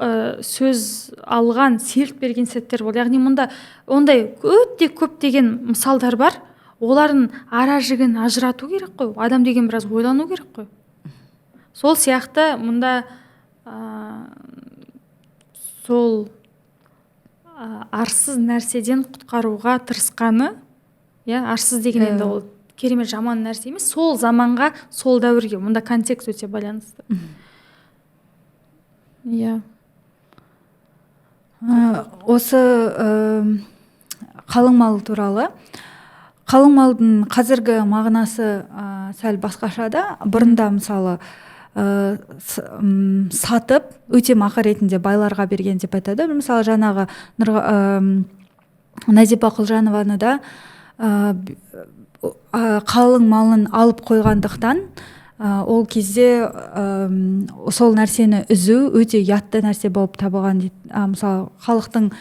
сөз алған, серт берген сәттер болды. Яғни мұнда ондай өте көптеген мысалдар бар. Олардың ара жігін ажырату керек қой. Адам деген біраз ойлану керек қой. Сол сияқты мұнда сол арсыз нәрседен құтқаруға тырысқаны, иә, арсыз деген енді ол керемет жаман нәрсе емес, сол заманға, сол дәуірге, мұнда контекст өте байланысты. Иә. Осы қалың мал туралы. Қалың малдың қазіргі мағынасы сәл басқаша да. Бұрында мысалы сатып өтемақы ретінде байларға берген деп айтады. Мысалы жаңағы Назипа Құлжанованы да қалың малын алып қойғандықтан ол кезде сол нәрсені үзу өте ұятты нәрсе болып табылған дейді. Мысалы халықтың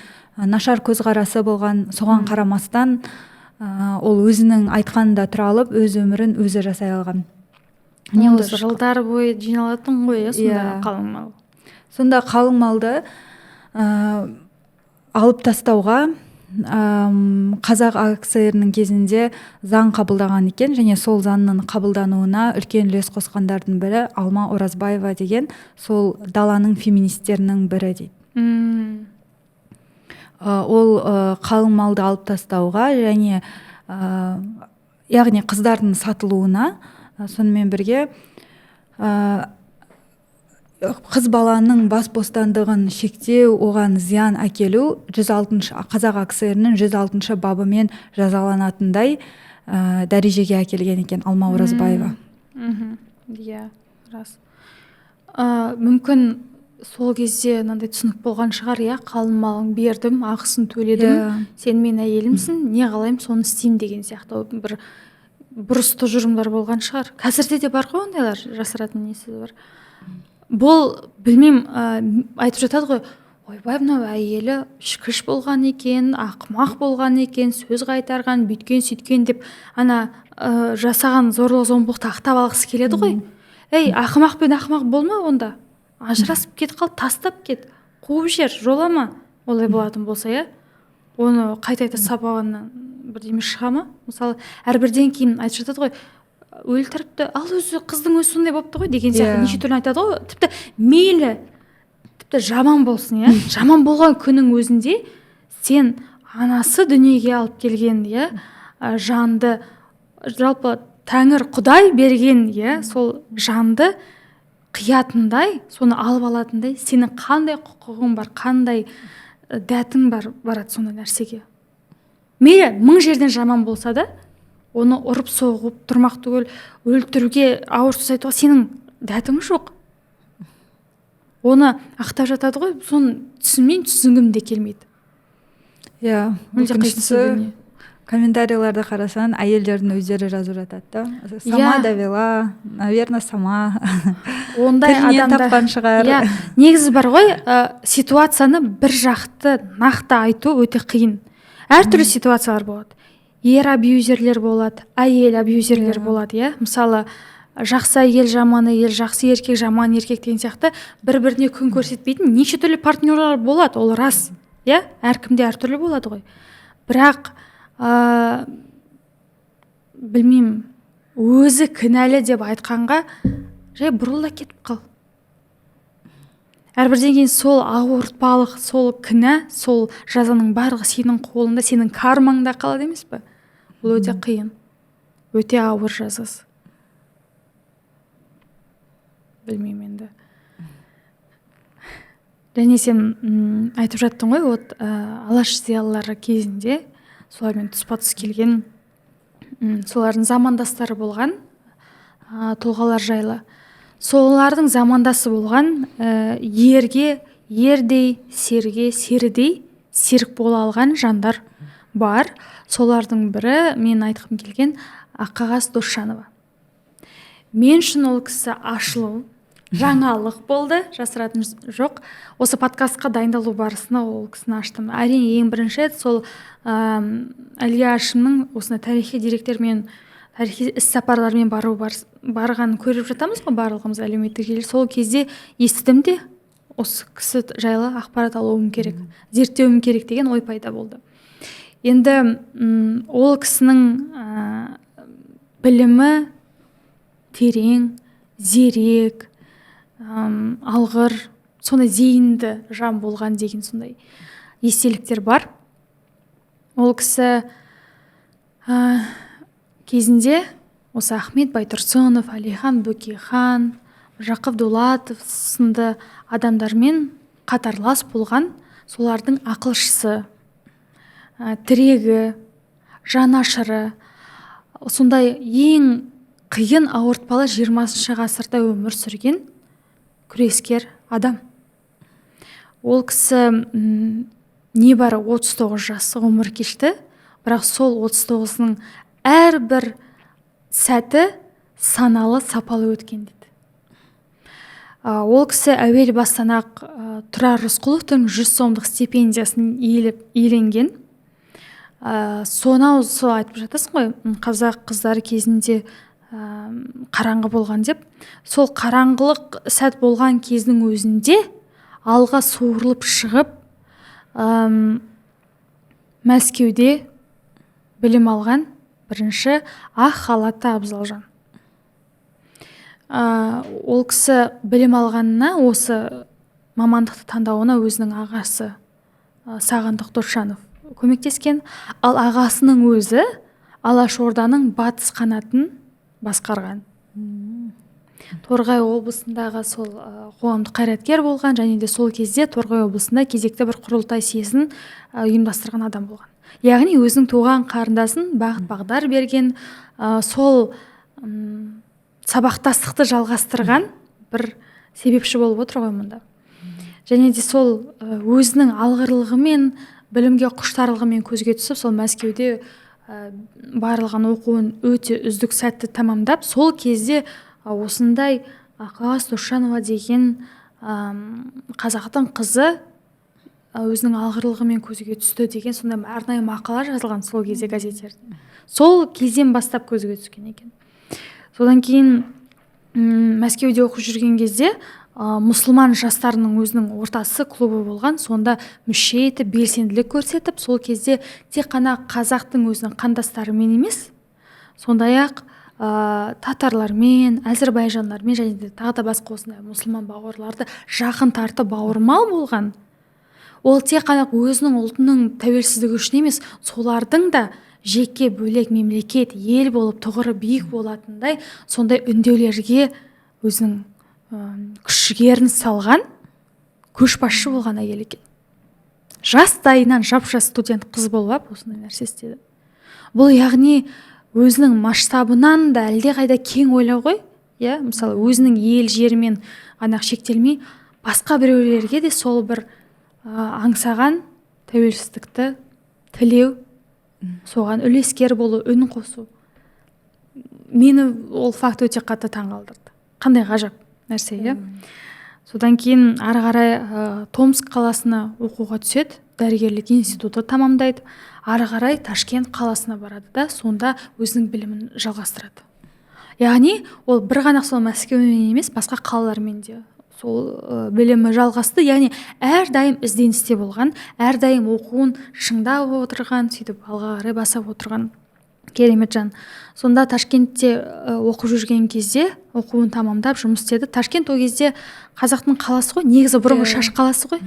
нашар көзқарасы болған, соған қарамастан ол өзінің айтқанында тұра алып, өз өмірін өзі жасай алған. Жылдар бойы жиналатын ғой, сонда қалың мал. Сонда қалың малды алып тастауға қазақ АКСР-ның кезінде заң қабылдаған екен, және сол заңның қабылдануына үлкен үлес қосқандардың бірі Алма Оразбаева деген сол даланың феминистерінің бірі дейді. Ол қалың малды алып тастауға және яғни қыздардың сатылуына, сонымен бірге қыз баланың бас бостандығын шектеу, оған зиян әкелу 106 қазақ АКСР-ның 106 бабымен жазаланатындай дәрежеге әкелген екен Алма Оразбаева. Иә, рас. Мүмкін сол кезде мынандай түсінік болған шығар, иә, қалың малын бердім, ақысын төледім, сен мен әйелімсің, не қалаймын соны істеймін деген сияқты бір бұрыс тұжырымдар болған шығар. Қазірде де бар ғой ондайлар, жасыратын несі бар. Бұл білмеймін, айтып жатады ғой, ойбай, мынау әйелі ішкіш болған екен, ақымақ болған екен, сөз қайтарған, бүйткен сөйткен деп ана жасаған зорлық зомбылықты ақтап алғысы келеді ғой. Ей, ақымақ пен ақымақ болма онда. Ажырасып кет, қал, тастап кет, қуып жер, жолама. Олай болатын болса, иә, оны қайта сабағаннан бірдеме шыға ма? Мысалы, әрбірден кейін айтып жатады ғой, өлтіріпті, ал өзі қыздың өзі сондай болыпты ғой деген сияқты неше түрлі айтады ғой. Тіпті мейлі, тіпті жаман болсын, иә, жаман болған күннің өзінде сен анасы дүниеге алып келген, иә, жанды, жалпы Тәңір Құдай берген, иә, сол жанды қиятындай, соны алып алатындай, сенің қандай құқығың бар, қандай дәтің бар, барады сондай нәрсеге. Мейлі 1000 жерден жаман болса да, оны ұрып соғып, тұрмақ түгел өлтіруге ауыр сөз айтуға сенің дәтің жоқ. Оны ақтап жатады ғой, соны түсінгім де келмейді. Иә, өкініштісі комментарийларды қарасаң, әйелдердің өздері жазып жатады да. Сама довела, наверное, сама. Ондай адамдар тапқан шығар. Негізі бар ғой, ситуацияны бір жақты нақты айту өте қиын. Әртүрлі ситуациялар болады. Ер абьюзерлер болады, әйел абьюзерлер болады, иә. Мысалы, жақсы әйел, жаман әйел, жақсы еркек, жаман еркек деген сияқты бір-біріне күн көрсетпейтін неше түрлі партнерлар болады, ол рас, иә. Әркімде әртүрлі болады ғой. Бірақ білмеймін, өзі кінәлі деп айтқанға жай бұрыл да кетіп қал. Әрбірден кейін сол ауыртпалық, сол кінә, сол жазаның барлығы сенің қолыңда, сенің кармаңда қалады емес пе? Бұл өте қиын. өте ауыр жазасыз. Білмеймін енді. Және сен айтып жаттың ғой, вот алаш зиялылары кезінде солармен тұспа-тұс келген, солардың замандастары болған тұлғалар жайлы. Солардың замандасы болған ерге ердей, серге серідей серік бола алған жандар бар. Солардың бірі мен айтқым келген Аққағаз Досжанова. Мен үшін ол кісі ашылу, жаңалық болды, жасыратын жоқ. Осы подкастқа дайындалу барысында ол кісіні аштым. Әрине ең бірінші сол Әлия Ашымның осындай тарихи деректермен, тарихи іс-сапарлармен барғанын көріп жатамыз ғой барлығымыз әлеуметтік желі. Сол кезде естідім де осы кісі жайлы ақпарат алуым керек, зерттеуім керек деген ой пайда болды. Енді ол кісінің білімі терең, зерек, алғыр, сондай зейінді жан болған деген сондай естеліктер бар. Ол кісі кезінде осы Ахмет Байтұрсынов, Әлихан Бөкейхан, Жақып Дулатов сынды адамдармен қатарлас болған, солардың ақылшысы, тірегі, жанашыры, сондай ең қиын ауыртпалы 20 ғасырда өмір сүрген күрескер адам. Ол кісі небары 39 жас ғұмыр кешті, бірақ сол 39-ның әрбір сәті саналы, сапалы өткен дейді. Ол кісі әуел бастан-ақ Тұрар Рысқұловтың 100 сомдық стипендиясын иеленген. Сонау сол айтып жатасың ғой, қазақ қыздары кезінде қараңғы болған деп. Сол қараңғылық сәт болған кездің өзінде алға суырылып шығып, Мәскеуде білім алған бірінші ақ халатты Абзалжан. Ол кісі білім алғанына, осы мамандықты таңдауына өзінің ағасы Сағындық Досжанов көмектескен. Ал ағасының өзі Алашорданың батыс қанатын басқарған. Торғай облысындағы сол қоғамдық қайраткер болған, және де сол кезде Торғай облысында кезекті бір құрылтай съезін ұйымдастырған адам болған. Яғни өзінің туған қарындасын бағыт-бағдар берген, сол сабақтастықты жалғастырған бір себепші болып отыр ғой мұнда. Және де сол өзінің алғырлығымен, білімге құштарлығымен көзге түсіп, сол Мәскеуде барлығын оқуын өте үздік сәтті тамамдап, сол кезде осындай Аққағаз Досжанова деген қазақтың қызы өзінің алғырлығымен көзге түсті деген сондай арнайы мақала жазылған сол кезде газеттерде. Сол кезден бастап көзге түскен екен. Содан кейін Мәскеуде оқып жүрген кезде мұсылман жастарының өзінің ортасы клубы болған, сонда мүше етіп, белсенділік көрсетіп, сол кезде тек қана қазақтың өзінің қандастарымен емес, сондай-ақ татарлармен, әзірбайжандармен және де тағы да басқа осындай мұсылман бауырларды жақын тартып бауырмал болған. Ол тек қана өзінің ұлтының тәуелсіздігі үшін емес, солардың да жеке бөлек мемлекет, ел болып тұғыры биік болатындай сондай үндеулерге өзінің күш-жігерін салған көшбасшы болған әйел екен. Жастайынан жап-жас студент қыз болып осындай нәрсе істеді. Бұл яғни өзінің масштабынан да әлдеқайда кең ойлау ғой. Мысалы өзінің ел жерімен ғана шектелмей, басқа біреулерге де сол бір аңсаған тәуелсіздікті тілеу, соған үлескер болу, үн қосу. Мені ол факт өте қатты таңғалдырды. Қандай ғажап нәрсе, Содан кейін ары қарай Томск қаласына оқуға түседі, дәрігерлік институты тамамдайды. Ары қарай Ташкент қаласына барады да, сонда өзінің білімін жалғастырады. Яғни ол бір ғана сол Мәскеумен емес, басқа қалалармен де сол білімі жалғасты. Яғни әрдайым ізденісте болған, әрдайым оқуын шыңдап отырған, сөйтіп алға қарай басып отырған керемет жан. Сонда Ташкентте оқып жүрген кезде оқуын тамамдап жұмыс істеді. Ташкент ол кезде қазақтың қаласы ғой, негізі бұрынғы шаш қаласы ғой.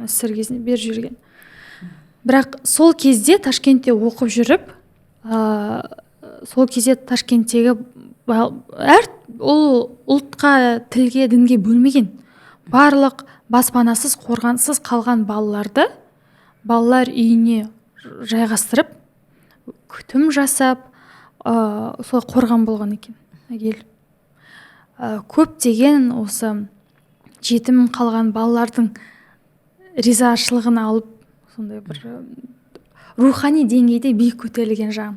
СССР кезінде бер жүрген. Бірақ сол кезде Ташкентте оқып жүріп, сол кезде Ташкенттегі ол ұлтқа, тілге, дінге бөлмеген. Барлық баспанасыз, қорғансыз қалған балалар үйіне жайғастырып, күтім жасап, сол қорған болған екен. Көптеген осы жетім қалған балалардың ризашылығын алып, сондай бір рухани деңгейде биік көтерілген жағын.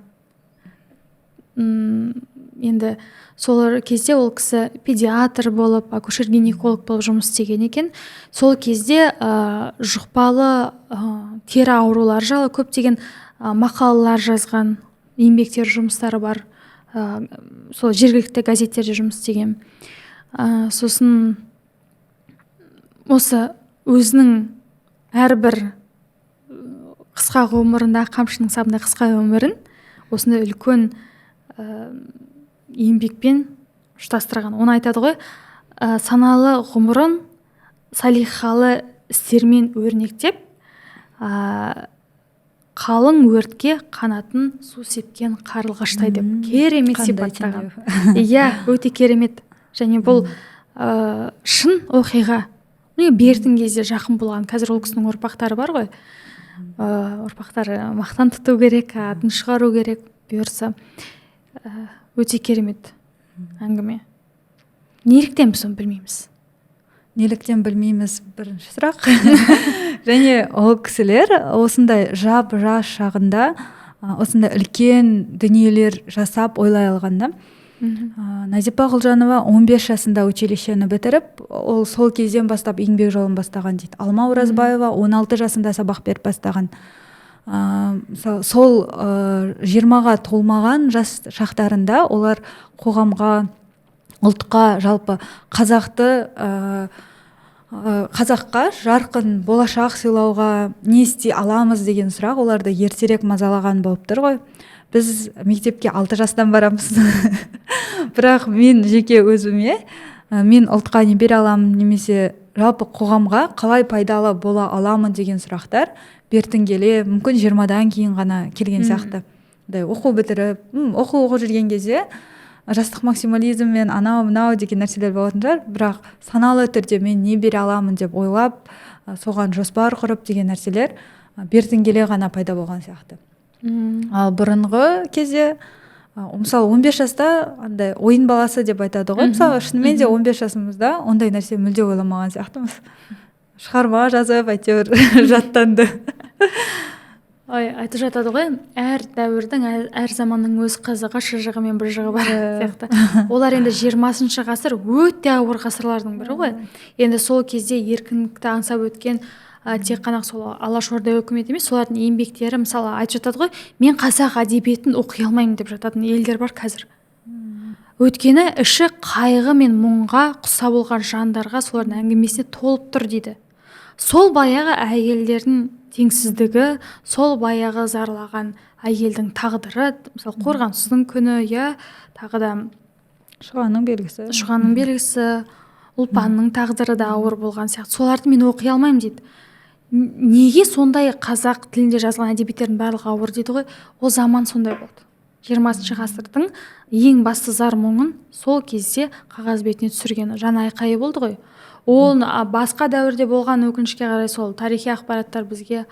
Енді сол кезде ол кісі педиатр болып, акушер-гинеколог болып жұмыс істеген екен. Сол кезде жұқпалы тері аурулары жайлы көптеген мақалалар жазған, еңбектер, жұмыстары бар. Сол жергілікті газеттерде жұмыс істеген. Сосын осы өзінің әрбір қысқа ғұмырында, қамшының сабында қысқа өмірін осындай үлкен еңбекпен ұштастырған. Оны айтады ғой, саналы ғұмырын салихалы істермен өрнектеп, қалың өртке қанатын су сепкен қарлығаштай деп керемет сипаттаған. Иә, өте керемет. Және бұл шын оқиға. Бертін кезде жақын болған. Қазір ол кісінің ұрпақтары бар ғой. Ұрпақтары мақтан тұту керек, атын шығару керек, бұйырса. Өте керемет әңгіме. Неліктен біз оны білмейміз? Неліктен білмейміз, бірінші сұрақ. Және ол кісілер осындай жас шағында осындай үлкен дүниелер жасап ойлай алғанда. Назипа Құлжанова 15 жасында училищені бітіріп, ол сол кезден бастап еңбек жолын бастаған дейді. Алма Оразбаева 16 жасында сабақ беріп бастаған. Сол 20-ға толмаған жас шақтарында олар қоғамға, ұлтқа, жалпы қазаққа жарқын болашақ сыйлауға не істей аламыз деген сұрақ оларды ертерек мазалаған болып тұр ғой. Біз мектепке 6 жастан барамыз. Бірақ мен жеке өзіме, мен ұлтқа не бере аламын, немесе жалпы қоғамға қалай пайдалы бола аламын деген сұрақтар бертін келе, мүмкін 20-дан кейін ғана келген сияқты. Оқу бітіріп, оқу жүрген кезде жастық максимализм мен анау-мынау деген нәрселер болатын шығар, бірақ саналы түрде мен не бере аламын деп ойлап, соған жоспар құрып деген нәрселер бертін келе ғана пайда болған сияқты. Ал бұрынғы кезде, мысалы 15 жаста андай ойын баласы деп айтады ғой. Мысалы шынымен де 15 жасымызда ондай нәрсе мүлде ойламаған сияқтымыз. Шығарма жазып, әйтеуір жаттанды. Айтып жатады ғой, әр дәуірдің, әр заманның өз қызығы, шыжығы мен бұжығы бар сияқты. Олар енді 20-шы ғасыр өте ауыр ғасырлардың бірі ғой. Енді сол кезде еркіндікті аңсап өткен тек қана сол Алашорда үкімет емес, солардың еңбектері, мысалы айтып жатады ғой, мен қазақ әдебиетін оқи алмаймын деп жататын елдер бар қазір. Өйткені іші қайғы мен мұңға құса болған жандарға солардың әңгімесіне толып тұр дейді. Сол баяғы әйелдердің теңсіздігі, сол баяғы зарлаған әйелдің тағдыры, мысалы қорғансыздың күні, тағы да Шұғаның белгісі, Ұлпанның тағдыры да ауыр болған сияқты. Соларды мен оқи алмаймын дейді. Неге сондай қазақ тілінде жазылған әдебиеттердің барлығы ауыр дейді ғой? Ол заман сондай болды. 20-шы ғасырдың ең басты зар мұңын сол кезде қағаз бетіне түсірген жан айқайы болды ғой. Ол басқа дәуірде болған, өкінішке қарай сол тарихи ақпараттар бізге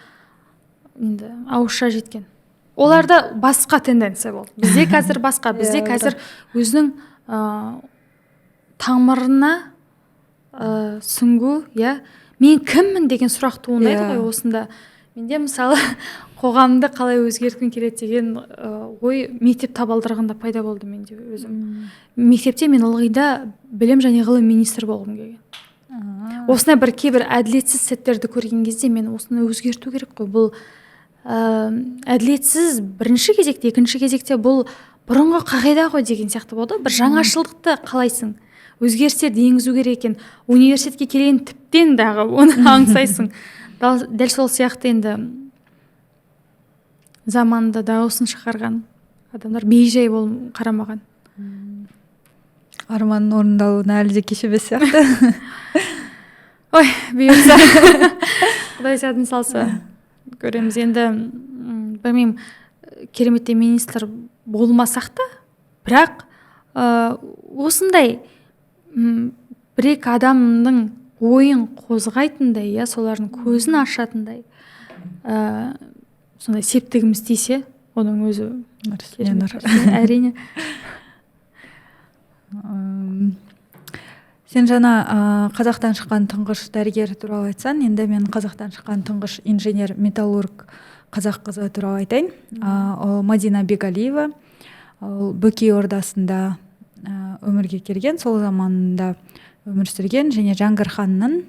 енді ауызша жеткен. Оларда басқа тенденция болды. Бізде қазір басқа, бізде қазір өзінің тамырына сүңгу, мен кіммін деген сұрақ туындайды ғой осында. Менде мысалы қоғамды қалай өзгерткім келеді деген ой мектеп табалдырығында пайда болды менде өзім. Мектепте мен ылғида білім және ғылым министрі болғым келген. Осындай бір кейбір әділетсіз сәттерді көрген кезде мен осыны өзгерту керек қой. Бұл әділетсіз бірінші кезекте, екінші кезекте бұл бұрынғы қағида ғой деген сияқты болды. Бір жаңашылдықты қалайсың, өзгерістерді енгізу керек екен. Университетке келген тіптен дағы оны аңсайсың. Дәл сол сияқты енді заманда дауысын шығарған адамдар бейжай қарамаған. Арманның орындалуына әлі де кеш емес сияқты. Ой, бұйырса. Құдай сәтін салса көреміз. Енді білмеймін, кереметтей министр болмасақ та, бірақ осындай бір-екі адамның ойын қозғайтындай, иә, солардың көзін ашатындай сондай септігіміз тисе, оның өзі әрине. Сен жаңа қазақтан шыққан тұңғыш дәрігер туралы айтсаң, енді мен қазақтан шыққан тұңғыш инженер металлург қазақ қызы туралы айтайын. Ол Мадина Бегалиева. Ол Бөкей ордасында өмірге келген, сол заманында өмір сүрген және Жәңгір ханның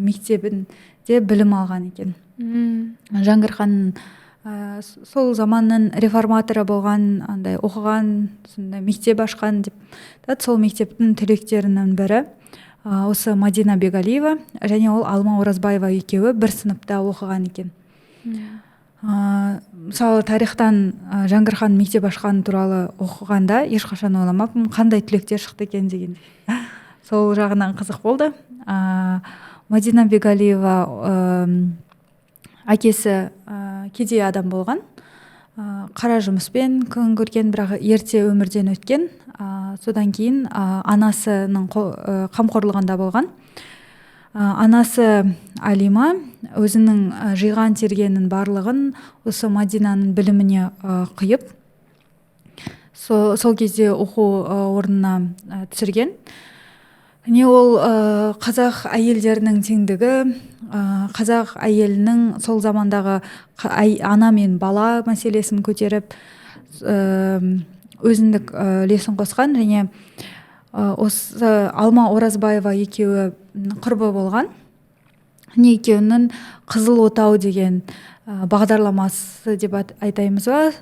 мектебінде білім алған екен. Жәңгір ханның сол заманның реформаторы болған, андай оқыған, сондай мектеп ашқан деп. Сол мектептің түлектерінің бірі осы Мадина Бегалиева, және ол Алма Оразбаева екеуі бір сыныпта оқыған екен. Мысалы тарихтан Жәңгір хан мектеп ашқан туралы оқығанда ешқашан ойламаппын, қандай түлектер шықты екен дегендей. Сол жағынан қызық болды. Мадина Бегалиева әкесі кедей адам болған, қара жұмыспен күн көрген, бірақ ерте өмірден өткен. Содан кейін анасының қамқорлығында болған. Анасы Алима өзінің жиған тергенінің барлығын осы Мадинаның біліміне құйып, сол кезде оқу орнына түсірген. Не ол қазақ әйелдерінің теңдігі, қазақ әйелінің сол замандағы ана мен бала мәселесін көтеріп өзіндік үлесін қосқан, және осы Алма Оразбаева екеуі құрбы болған. Екеуінің Қызыл отау деген бағдарламасы деп айтаймыз ба,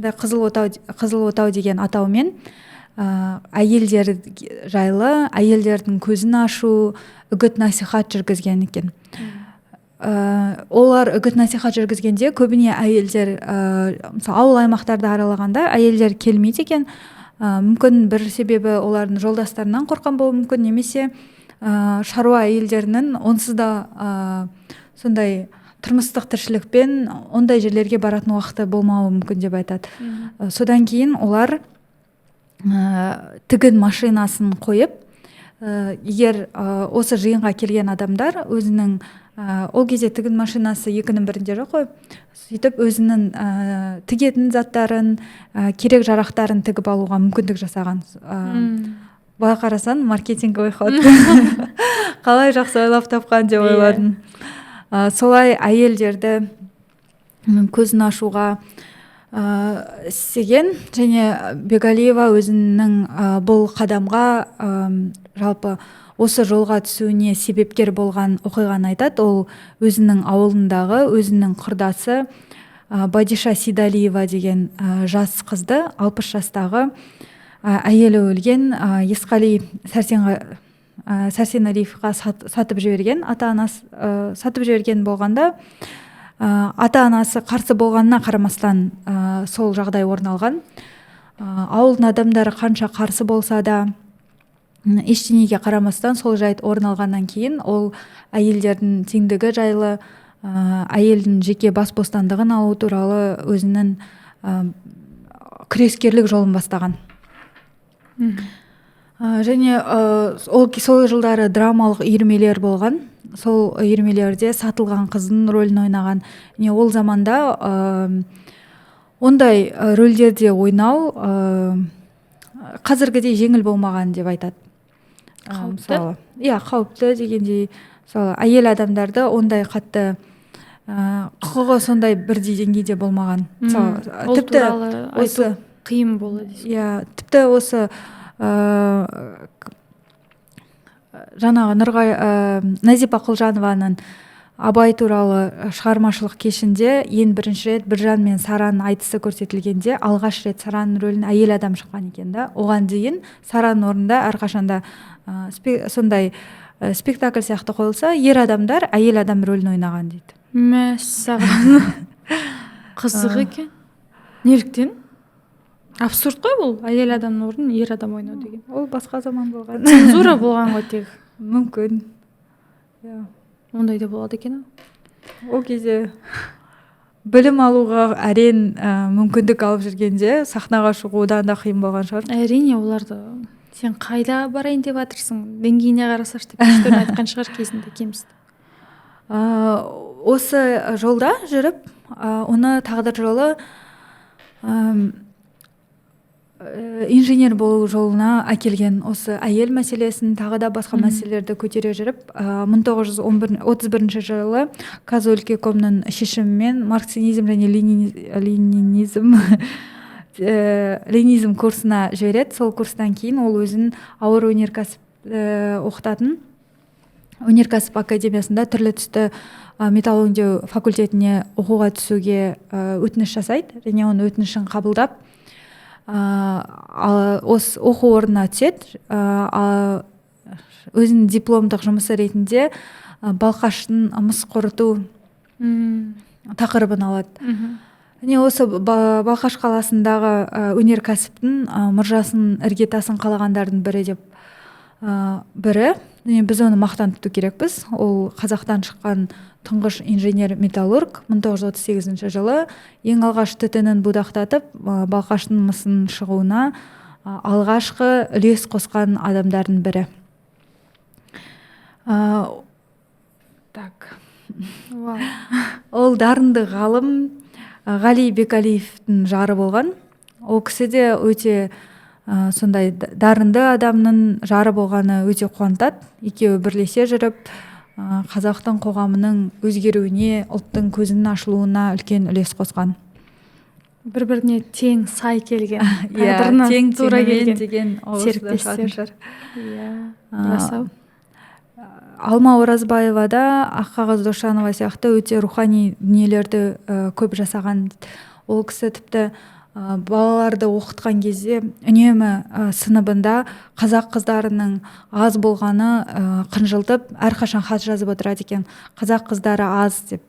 Қызыл отау деген атаумен әйелдер жайлы, әйелдердің көзін ашу, үгіт насихат жүргізген екен. Олар үгіт насихат жүргізгенде көбіне әйелдер, мысалы ауыл аймақтарды аралағанда әйелдер келмейді екен. Мүмкін бір себебі олардың жолдастарынан қорқан болуы мүмкін, немесе шаруа әйелдерінің онсыз да сондай тұрмыстық тіршілікпен ондай жерлерге баратын уақыты болмауы мүмкін деп айтады. Содан кейін олар тігін машинасын қойып, егер осы жиынға келген адамдар өзінің, ол кезде тігін машинасы екінің бірінде жоқ қой, сөйтіп өзінің тігетін заттарын, керек жарақтарын тігіп алуға мүмкіндік жасаған. Былай қарасаң, маркетинговый ход. Қалай жақсы ойлап тапқан деп ойладым. Солай әйелдерді көзін ашуға істеген, және Бегалиева өзінің бұл қадамға жалпы осы жолға түсуіне себепкер болған оқиғаны айтады. Ол өзінің ауылындағы өзінің құрдасы Бадиша Сейдалиева деген жас қызды, 60 жастағы әйелі өлген Есқали Сәрсенәлиевқа сатып жіберген, ата-анасы сатып жіберген болғанда, ата-анасы қарсы болғанына қарамастан сол жағдай орын алған. Ауылдың адамдары қанша қарсы болса да, ештеңеге қарамастан сол жайт орын алғаннан кейін ол әйелдердің теңдігі жайлы, әйелдің жеке бас бостандығын алу туралы өзінің күрескерлік жолын бастаған. Және сол жылдары драмалық үйірмелер болған. Сол үйірмелерде сатылған қыздың рөлін ойнаған. Ол заманда ондай рөлдерде ойнау қазіргідей жеңіл болмаған деп айтады. Қауіпті? Қауіпті дегендей, әйел адамдарды ондай қатты құқығы сондай бірдей деңгейде болмаған. Ол туралы айту қиын болды дейсің. Тіпті осы жаңағы Назипа Құлжанованың Абай туралы шығармашылық кешінде ең бірінші рет Біржан мен Сараның айтысы көрсетілгенде алғаш рет Сараның рөлін әйел адам шыққан екен да. Оған дейін Сараның орнында әрқашанда сондай спектакль сияқты қойылса, ер адамдар әйел адам рөлін ойнаған дейді. Мәссаған. Қызық екен. Неліктен? Абсурд қой бұл, әйел адамның орнын ер адам ойнау деген. Ол басқа заман болған. Цензура болған ғой тек. Мүмкін. Ондай да болады екен. Ол кезде білім алуға әрең мүмкіндік алып жүргенде сахнаға шығу одан да қиын болған шығар. Әрине, оларды сен қайда барайын деп жатырсың, деңгейіне қарасаш деп кештерін айтқан шығар кезінде кемсітіп. Осы жолда жүріп, оны тағдыр жолы инженер болу жолына әкелген. Осы әйел мәселесін тағы да басқа мәселелерді көтере жүріп, 1931 жылы Казолькекомның шешімімен марксизм және ленинизм курсына жібереді. Сол курстан кейін ол өзін ауыр өнеркәсіп оқытатын өнеркәсіп академиясында түрлі түсті металл өңдеу факультетіне оқуға түсуге өтініш жасайды, және оның өтінішін қабылдап осы оқу орнына түседі. Өзінің дипломдық жұмысы ретінде балқаштың мыс қорыту тақырыбын алады. Және осы Балқаш қаласындағы өнеркәсіптің мұржасын, іргетасын қалағандардың бірі. Және біз оны мақтан тұту керекпіз. Ол қазақтан шыққан тұңғыш инженер-металлург 1938 жылы ең алғаш түтінін будақтатып, Балқаштың мысын шығуына алғашқы үлес қосқан адамдардың бірі. Ол дарынды ғалым Ғали Бекалиевтің жары болған. Ол кісі де өте сондай дарынды адамның жары болғаны өте қуантады. Екеуі бірлесе жүріп, қазақтың қоғамының өзгеруіне, ұлттың көзінің ашылуына үлкен үлес қосқан. Бір-біріне тең сай келген, тең тура келген деген серіктестер. Жасау. Алма Оразбаева да, Аққағаз Досжанова сияқты өте рухани дүниелерді көп жасаған. Ол кісі тіпті балаларды оқытқан кезде үнемі сыныбында қазақ қыздарының аз болғаны қынжылтып, әрқашан хат жазып отырады екен. Қазақ қыздары аз деп.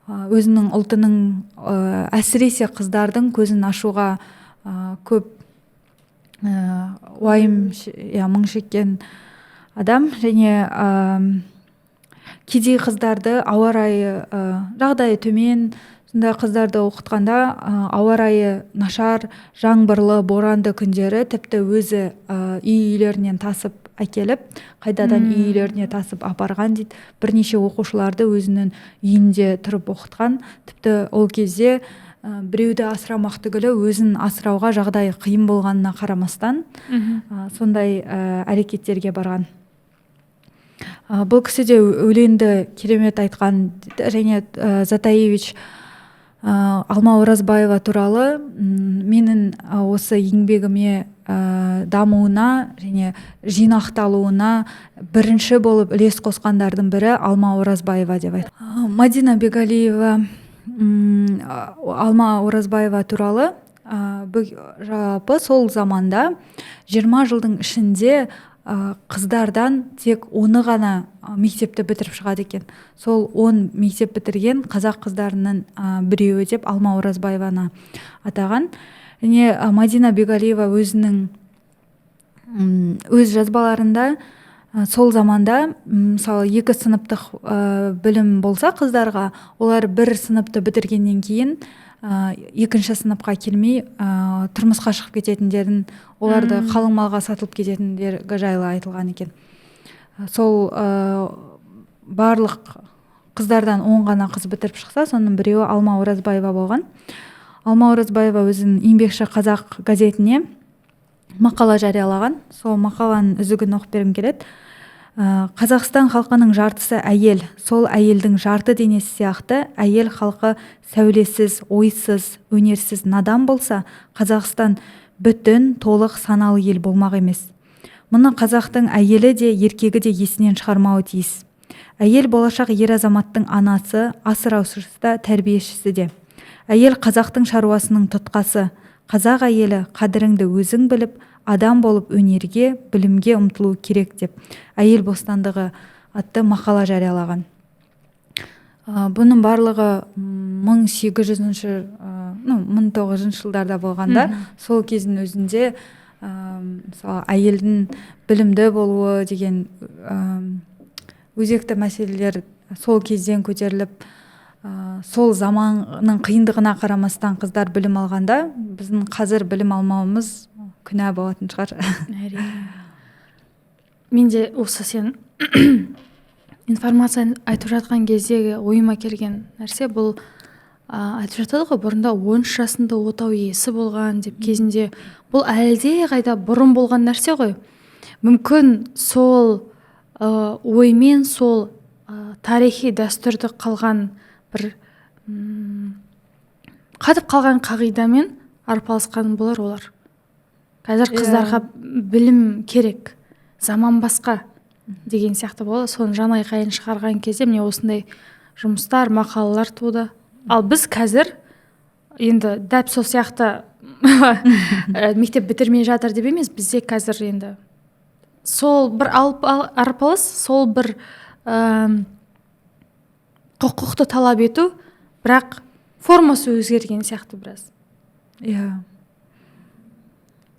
Өзінің ұлтының әсіресе қыздардың көзін ашуға көп уайым, мұң шеккен адам. Және кедей қыздарды ауа райы жағдайы төмен, сондай қыздарды оқытқанда ауа райы нашар, жаңбырлы, боранды күндері тіпті өзі үйлерінен тасып әкеліп, қайдадан үйлеріне тасып апарған дейді. Бірнеше оқушыларды өзінің үйінде тұрып оқытқан. Тіпті ол кезде біреуді асырамақ түгілі өзін асырауға жағдайы қиын болғанына қарамастан сондай әрекеттерге барған. Бұл кісі де өлеңді керемет айтқан. Және Затаевич Алма Оразбаева туралы менің осы еңбегіме дамуына және жинақталуына бірінші болып үлес қосқандардың бірі Алма Оразбаева деп айтты. Мадина Бегалиева Алма Оразбаева туралы жалпы сол заманда 20 жылдың ішінде қыздардан тек 10 ғана мектепті бітіріп шығады екен. Сол 10 мектеп бітірген қазақ қыздарының біреуі деп Алма Оразбаеваны атаған. Және Мадина Бегалиева өзінің өз жазбаларында сол заманда мысалы 2 сыныптық білім болса қыздарға, олар 1 сыныпты бітіргеннен кейін екінші сыныпқа келмей тұрмысқа шығып кететіндерін, оларды қалың малға сатылып кететіндер жайлы айтылған екен. Сол барлық қыздардан 10 ғана қыз бітіріп шықса, соның біреуі Алма Оразбаева болған. Алма Оразбаева өзінің Еңбекші қазақ газетіне мақала жариялаған. Сол мақаланың үзігін оқып бергім келеді. Қазақстан халқының жартысы әйел, сол әйелдің жарты денесі сияқты әйел халқы сәулесіз, ойсыз, өнерсіз, надан болса, Қазақстан бүтін, толық, саналы ел болмақ емес. Мұны қазақтың әйелі де, еркегі де есінен шығармауы тиіс. Әйел болашақ ер азаматтың анасы, асыраушысы да, тәрбиешісі де. Әйел қазақтың шаруасының тұтқасы. Қазақ әйелі қадіріңді өзің біліп, адам болып өнерге, білімге ұмтылу керек деп әйел бостандығы атты мақала жариялаған. Бұның барлығы 1900 жылдарда болғанда, сол кездің өзінде әйелдің білімді болуы деген өзекті мәселелер сол кезден көтеріліп, сол заманның қиындығына қарамастан қыздар білім алғанда біздің қазір білім алмауымыз күнә болатын шығар. Әрине. Менде осы сен информация айтып жатқан кездегі ойыма келген нәрсе бұл, айтып жатады ғой бұрында 13 жасында отау иесі болған деп. Кезінде бұл әлде қайда бұрын болған нәрсе ғой. Мүмкін сол оймен, сол тарихи дәстүрді қалған бір қатып қалған қағидамен арпалысқан болар олар. Қазір қыздарға білім керек, заман басқа деген сияқты болады. Соны жан айқайын шығарған кезде міне осындай жұмыстар, мақалалар туды. Ал біз қазір енді дәп сол сияқты мектеп бітірмей жатыр деп емес, бізде қазір енді сол бір арпалыс, сол бір құқықты талап ету, бірақ формасы өзгерген сияқты біраз.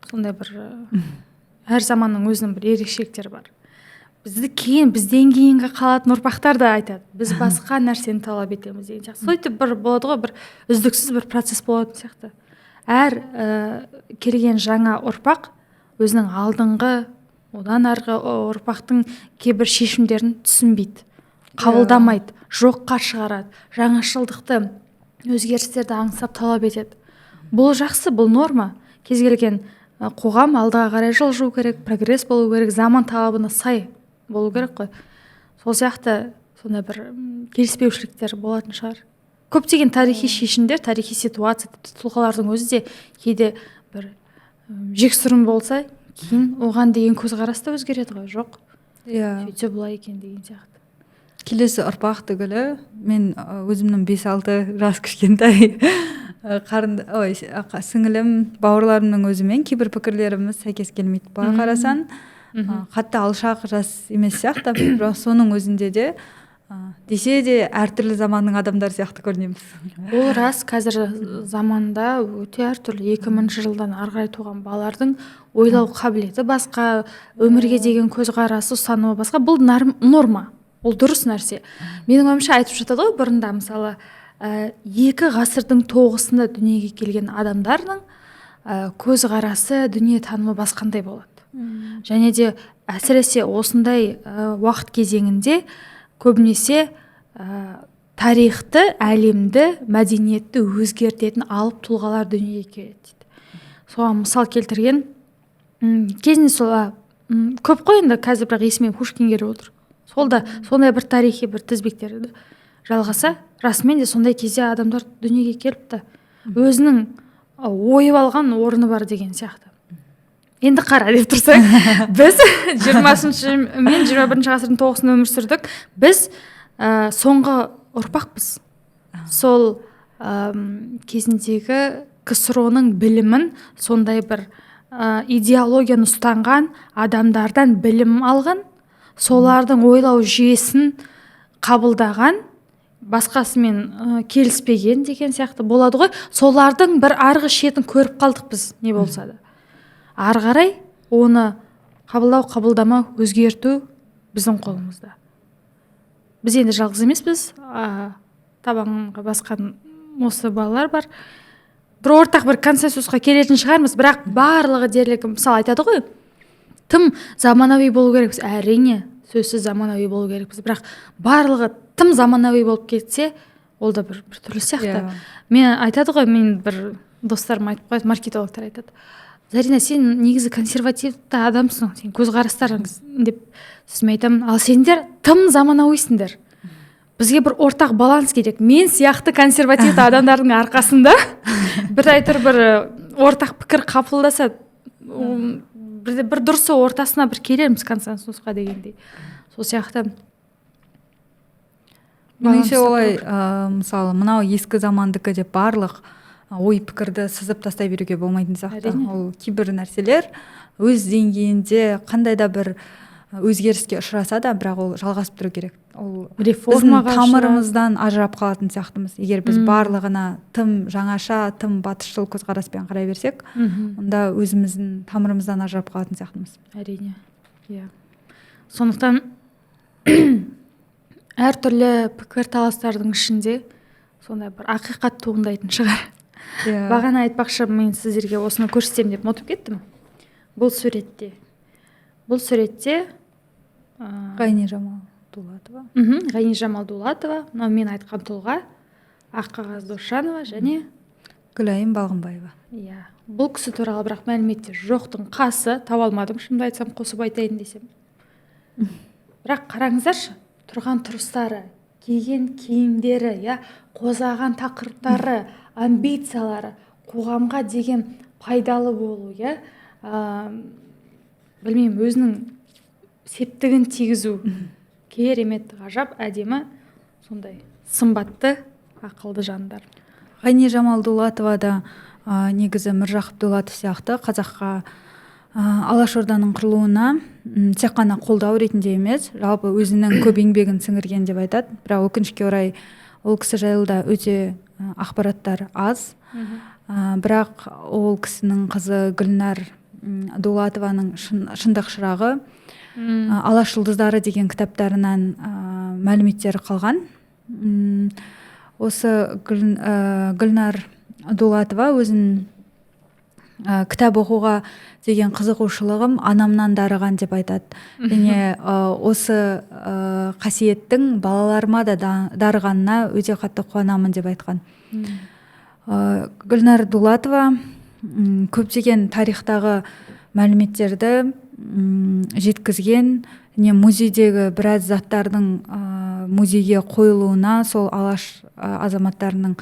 Сондай бір әр заманның өзінің бір ерекшеліктері бар. Бізден кейінгі қалатын ұрпақтар да айтады, біз басқа нәрсені талап етеміз деген сияқты. Сөйтіп бір болады ғой, бір үздіксіз бір процесс болатын сияқты. Әр келген жаңа ұрпақ өзінің алдыңғы, одан арғы ұрпақтың кейбір шешімдерін түсінбейді, қабылдамайды, жоққа шығарады, жаңашылдықты, өзгерістерді аңсап талап етеді. Бұл жақсы, бұл норма. Кез келген қоғам алдыға қарай жылжу керек, прогресс болу керек, заман талабына сай болу керек қой. Сол сияқты сондай бір келіспеушіліктер болатын шығар. Көптеген тарихи шешімдер, тарихи ситуация, тұлғалардың өзі де кейде бір жексұрын болса, кейін оған деген көзқарас та өзгереді ғой, жоқ. Сөйтсе бұлай екен деген сияқты. Келесі ұрпақ түгілі мен өзімнің 5-6 жас кішкентай сіңілім, бауырларымның өзімен кейбір пікірлеріміз сәйкес келмейді. Былай қарасаң, қатты алшақ жас емес сияқты, бірақ соның өзінде де десе де әртүрлі заманның адамдар сияқты көрінеміз. Ол рас, қазір заманда өте әртүрлі. 2000 жылдан ары қарай туған балалардың ойлау қабілеті басқа, өмірге деген көзқарасы, ұстанымы басқа. Бұл норма, ол дұрыс нәрсе. Менің ойымша айтып жатады ғой бұрында, мысалы 2 ғасырдың тоғысында дүниеге келген адамдардың көзқарасы, дүние танымы басқандай болады. Және де әсіресе осындай уақыт кезеңінде көбінесе тарихты, әлемді, мәдениетті өзгертетін алып тұлғалар дүниеге келеді дейді. Соған мысал келтірген кезінде сол көп қой енді, қазір бірақ есіме Пушкин келіп отыр. Сол да сондай бір тарихи бір тізбектерді жалғаса, расымен де сондай кезде адамдар дүниеге келіпті. Өзінің ойып алған орны бар деген сияқты. Енді қара деп тұрсаң, біз 20-шы мен 21-ші ғасырдың тоғысында өмір сүрдік. Біз соңғы ұрпақпыз. Сол кезіндегі КСРО-ның білімін, сондай бір идеологияны ұстанған адамдардан білім алған, солардың ойлау жүйесін қабылдаған, басқасымен келіспеген деген сияқты болады ғой. Солардың бір арғы шетін көріп қалдық біз, не болса да. Ары қарай оны қабылдамау, өзгерту біздің қолымызда. Біз енді жалғыз емеспіз, табанға басқан осы балалар бар. Бір ортақ бір консенсусқа келетін шығармыз, бірақ барлығы дерлік мысалы айтады ғой, тым заманауи болу керекпіз. Әрине, сөзсіз заманауи болу керекпіз, бірақ барлығы тым заманауи болып кетсе, ол да бір түрлі сияқты. Мен айтады ғой, мен бір достарым айтып қояды, маркетологтар айтады. Зарина, сен негізі консервативті адамсың, сен көзқарастарың деп сөзіме айтамын. Ал сендер тым заманауисіңдер. Бізге бір ортақ баланс керек. Мен сияқты консервативті адамдардың арқасында бір ортақ пікір қабылдаса, бір дұрысы ортасына бір келерміз консенсусқа дегендей. Сол сияқты. Меніңше олай, мысалы, мынау ескі замандікі деп барлық ой пікірді сызып тастай беруге болмайтын сияқты. Ол кейбір нәрселер өз деңгейінде қандай да бір өзгеріске ұшыраса да, бірақ ол жалғасып тұру керек. Ол біздің тамырымыздан ажырап қалатын сияқтымыз. Егер біз барлығына тым жаңаша, тым батысшыл көзқараспен қарай берсек, онда өзіміздің тамырымыздан ажырап қалатын сияқтымыз. Әрине. Сондықтан әртүрлі пікір таластардың ішінде сондай бір ақиқат туындайтын шығар. Иә. Бағана айтпақшы, мен сіздерге осыны көрсетемін деп ұмытып кеттім. Бұл суретте Ғайни Жамал Дулатова. Ғайни Жамал Дулатова, мынау мен айтқан тұлға Аққағаз Досжанова және Гүлайым Балғынбаева. Иә, бұл кісі туралы бірақ мәліметтер жоқтың қасы, таба алмадым, шынымды айтсам, қосып айтайын десем. Бірақ қараңыздаршы, тұрған тұрыстары, киген киімдері, қозғаған тақырыптары, амбициялары, қоғамға деген пайдалы болу, білмеймін, өзінің септігін тигізу. Керемет, ғажап, әдемі, сондай сымбатты, ақылды жандар. Ғайни Жамал Дулатова да негізі Міржақып Дулатов сияқты қазаққа Алашорданың құрылуына тек қана қолдау ретінде емес, жалпы өзінің көп еңбегін сіңірген деп айтады. Бірақ өкінішке орай ол кісі жайлы да өте ақпараттар аз. Бірақ ол кісінің қызы Гүлнар Дулатованың шындық шырағы, Алаш жұлдыздары деген кітаптарынан мәліметтер қалған. Осы Гүлнар Дулатова өзін кітап оқуға деген қызығушылығым анамнан дарыған деп айтады. Және осы қасиеттің балаларыма да дарығанына өте қатты қуанамын деп айтқан. Гүлнар Дулатова көптеген тарихтағы мәліметтерді жеткізген, музейдегі біраз заттардың музейге қойылуына сол алаш азаматтарының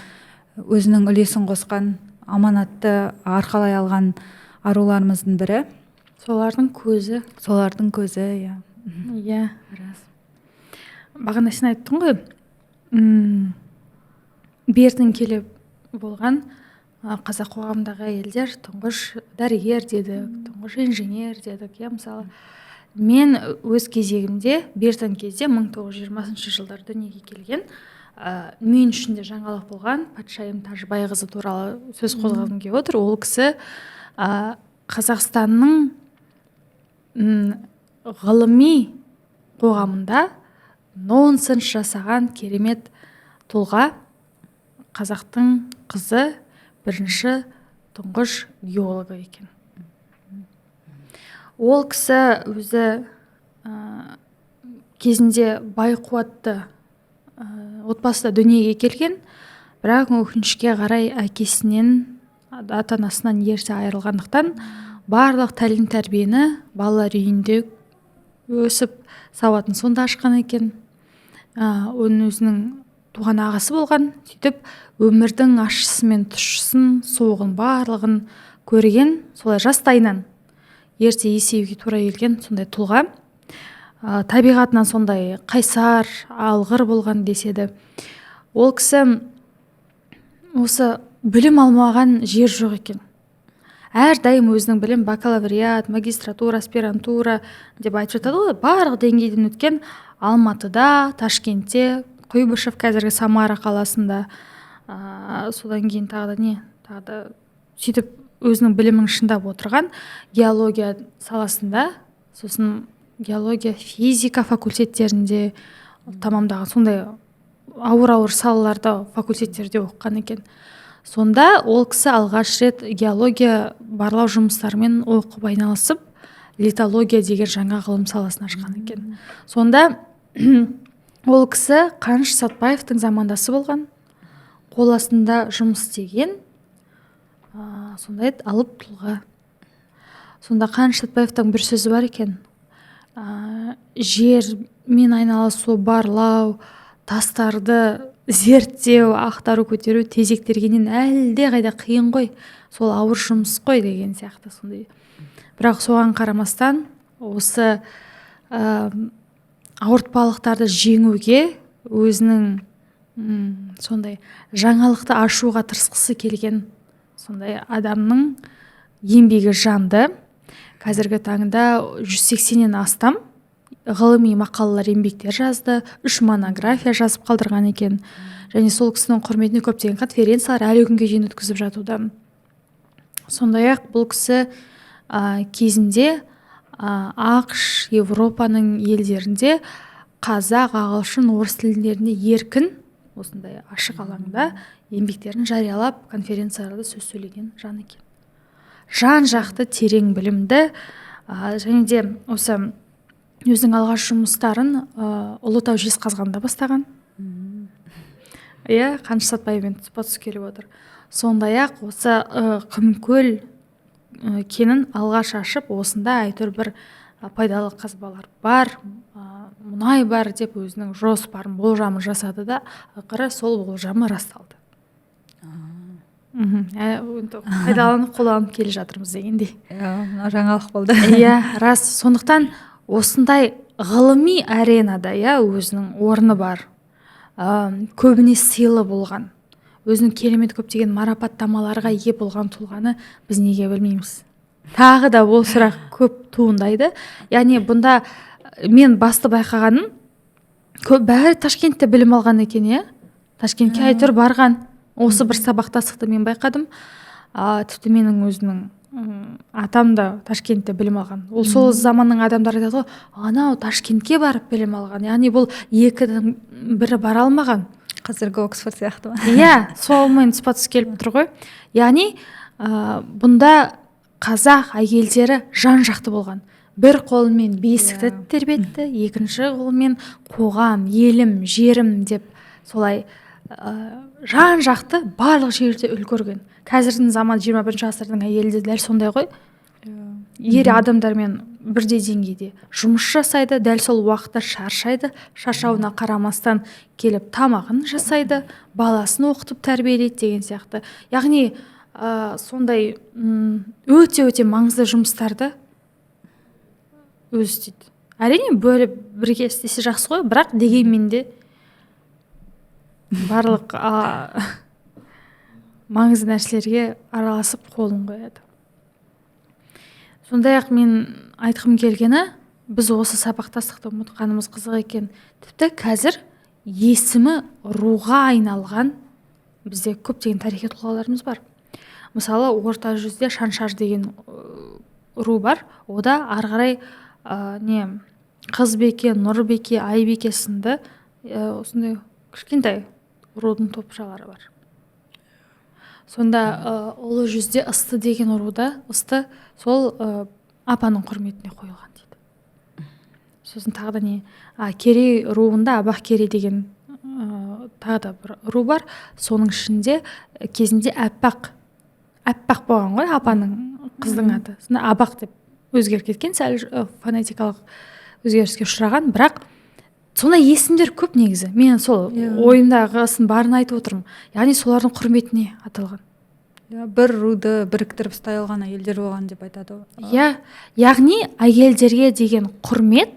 өзінің үлесін қосқан, аманатты арқалай алған аруларымыздың бірі. Солардың көзі. Иә. Рас. Бағана сен айттың ғой, бертін келіп болған қазақ қоғамындағы әйелдер тұңғыш дәрігер дедік, тұңғыш инженер дедік. Мысалы, мен өз кезегімде бертін кезде 1920 жылдар дүниеге келген, мен үшін де жаңалық болған Патшайым Тажыбайқызы туралы сөз қозғағым келіп отыр. Ол кісі Қазақстанның ғылыми қоғамында нонсенс жасаған керемет тұлға, қазақтың қызы, бірінші тұңғыш геологы екен. Ол кісі өзі кезінде бай қуатты отбасында дүниеге келген, бірақ өкінішке қарай әкесінен, ата-анасынан ерте айырылғандықтан барлық тәлім тәрбиені балалар үйінде өсіп сауатын сонда ашқан екен. Оның өзінің туған ағасы болған, сөйтіп өмірдің ащысы мен тұщысын, суығын барлығын көрген, солай жастайынан ерте есеюге тура келген сондай тұлға. Табиғатынан сондай қайсар, алғыр болған деседі. Ол кісі осы білім алмаған жер жоқ екен. Әрдайым өзінің білім бакалавриат, магистратура, аспирантура деп айтып жатады ғой, барлық деңгейден өткен Алматыда, Ташкентте, Куйбышев, қазіргі Самара қаласында, содан кейін тағы сөйтіп өзінің білімін шыңдап отырған геология саласында, сосын геология, физика факультеттерінде тамамдаған, сондай ауыр салаларда факультеттерде оқыған екен. Сонда ол кісі алғаш рет геология барлау жұмыстарымен оқып айналысып, литология деген жаңа ғылым саласын ашқан екен. Сонда ол кісі Қаныш Сәтбаевтың замандасы болған, қол астында жұмыс істеген, сондай алып тұлға. Сонда Қаныш Сәтбаевтың бір сөзі бар екен: жермен айналысу, барлау, тастарды зерттеу, ақтару, көтеру тезектергеннен әлде қайда қиын ғой, сол ауыр жұмыс қой деген сияқты. Сондай. Бірақ соған қарамастан осы ауыртпалықтарды жеңуге, өзінің сондай жаңалықты ашуға тырысқысы келген сондай адамның еңбегі жанды. Қазіргі таңда 180-нен астам ғылыми мақалалар, еңбектер жазды, 3 монография жазып қалдырған екен. Және сол кісінің құрметіне көптеген конференциялар әлі күнге дейін өткізіп жатуда. Сондай-ақ бұл кісі кезінде ақш, Европаның елдерінде қазақ, ағылшын, орыс тілдерінде еркін осындай ашық алаңда еңбектерін жариялап конференцияларда сөз сөйлеген жан екен. Жан жақты терең білімді, және де осы өзінің алғаш жұмыстарын Ұлытау жезқазғанда бастаған. Иә, Қаныш Сәтбаевпен сұхбат келіп отыр. Сондай-ақ осы Құмкөл кенін алғаш ашып, осында әйтеуір бір пайдалы қазбалар бар, мұнай бар деп өзінің жоспарын, болжамын жасады да, ақыры сол болжамы расталды. Пайдаланып қолданып келе жатырмыз дегендей. Жаңалық болды. Иә, рас. Сондықтан осындай ғылыми аренада өзінің орны бар, көбіне сыйлы болған, өзінің керемет көптеген марапаттамаларға ие болған тұлғаны біз неге білмейміз? Тағы да ол сұрақ көп туындайды. Яғни бұнда мен басты байқағаным, бәрі Ташкентте білім алған екен, Ташкентке әйтеуір барған. Осы бір сабақтастықты мен байқадым. Тіпті менің өзінің атам да Ташкентте білім алған. Ол сол заманның адамдары айтады ғой, анау Ташкентке барып білім алған. Яғни бұл екінің бірі бара алмаған. Қазіргі Оксфорд сияқты ма? Иә, солмен тұспа-тұс келіп тұр ғой. Яғни бұнда қазақ әйелдері жан жақты болған. Бір қолымен бесікті тербетті, екінші қолымен қоғам, елім, жерім деп солай жан жақты барлық жерде үлгерген. Қазірдің заман 21 ғасырдың әйелі де дәл сондай ғой. Ер адамдармен бірдей деңгейде жұмыс жасайды, дәл сол уақытта шаршайды, шаршауына қарамастан келіп тамағын жасайды, баласын оқытып тәрбиелейді деген сияқты. Яғни сондай өте маңызды жұмыстарды өзі істейді. Әрине бөліп бірге істесе жақсы ғой, бірақ дегенмен де барлық маңызды нәрселерге араласып қолын қояды. Сондай-ақ мен айтқым келгені, біз осы сабақтастықты ұмытқанымыз қызық екен. Тіпті қазір есімі руға айналған бізде көптеген тарихи тұлғаларымыз бар. Мысалы, орта жүзде Шаншар деген ру бар. Ода ары қарай Қызбеке, Нұрбеке, Айбеке сынды осындай кішкентай рудың топшалары бар. Сонда Ұлы жүзде Ысты деген руда, Ысты сол апаның құрметіне қойылған дейді. Сосын тағы да Керей руында Абақ Керей деген тағы да бір ру бар. Соның ішінде кезінде Аппақ болған ғой, апаның қыздың аты. Сонда Абақ деп өзгеріп кеткен, сәл фонетикалық өзгеріске ұшыраған, бірақ сондай есімдер көп негізі. Мен сол ойымдағысын барын айтып отырмын. Яғни солардың құрметіне аталған. Бір руды біріктіріп ұстай алған әйелдер болған деп айтады. Яғни әйелдерге деген құрмет,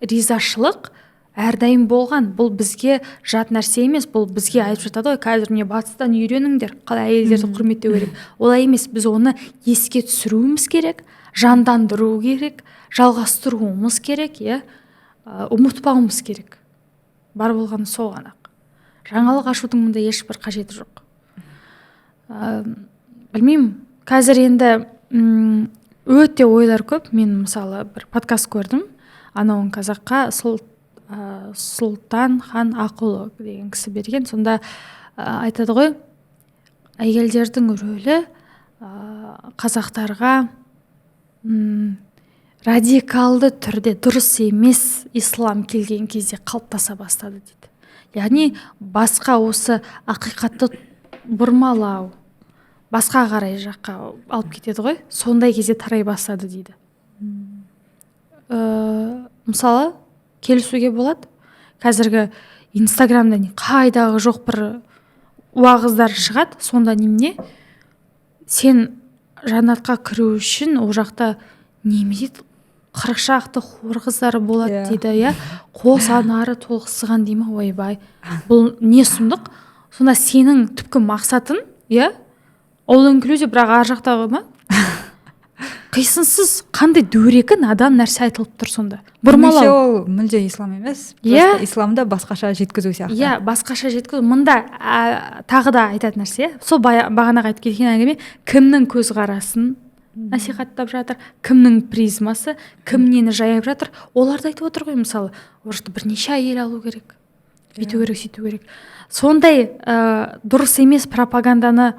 ризашылық әрдайым болған. Бұл бізге жат нәрсе емес, бұл бізге айтып жатады ғой, қазір міне батыстан үйреніңдер, қалай әйелдерді құрметтеу керек. Олай емес, біз оны еске түсіруіміз керек, жандандыру керек, жалғастыруымыз керек, ұмытпауымыз керек. Бар болғаны сол ғана. Жаңалық ашудың мұнда ешбір қажеті жоқ. Білмеймін, қазір енді өте ойлар көп. Мен мысалы бір подкаст көрдім, анауын қазаққа Сұлтан хан Ақұлы деген кісі берген. Сонда айтады ғой, әйелдердің рөлі қазақтарға радикалды түрде дұрыс емес ислам келген кезде қалыптаса бастады дейді. Яғни басқа осы ақиқатты бұрмалау, басқа қарай жаққа алып кетеді ғой, сондай кезде тарай бастады дейді. Мысалы, келісуге болады. Қазіргі Инстаграмда қайдағы жоқ бір уағыздар шығады, сонда немене? Сен жаннатқа кіру үшін ол жақта неме дейді, 40 шақты хор қыздары болады дейді, қол санары толықсыған деймі, ойбай. Бұл не сұмдық? Сонда сенің түпкі мақсатың, ол инклюзив, бірақ ар жақтағы ма? Қисынсыз қандай дөрекі надан нәрсе айтылып тұр сонда. Бұрмалау. Ол мүлде ислам емес. Просто исламда басқаша жеткізу сияқты. Басқаша жеткізу. Мұнда тағы да айтатын нәрсе, сол бағанағы айтып кеткен әңгіме, кімнің көзқарасын насихаттап жатыр, кімнің призмасы, кім нені жайып жатыр, оларды айтып отыр ғой. Мысалы, орысты бірнеше әйел алу керек. бүйту керек, сөйту керек. Сондай дұрыс емес пропаганданы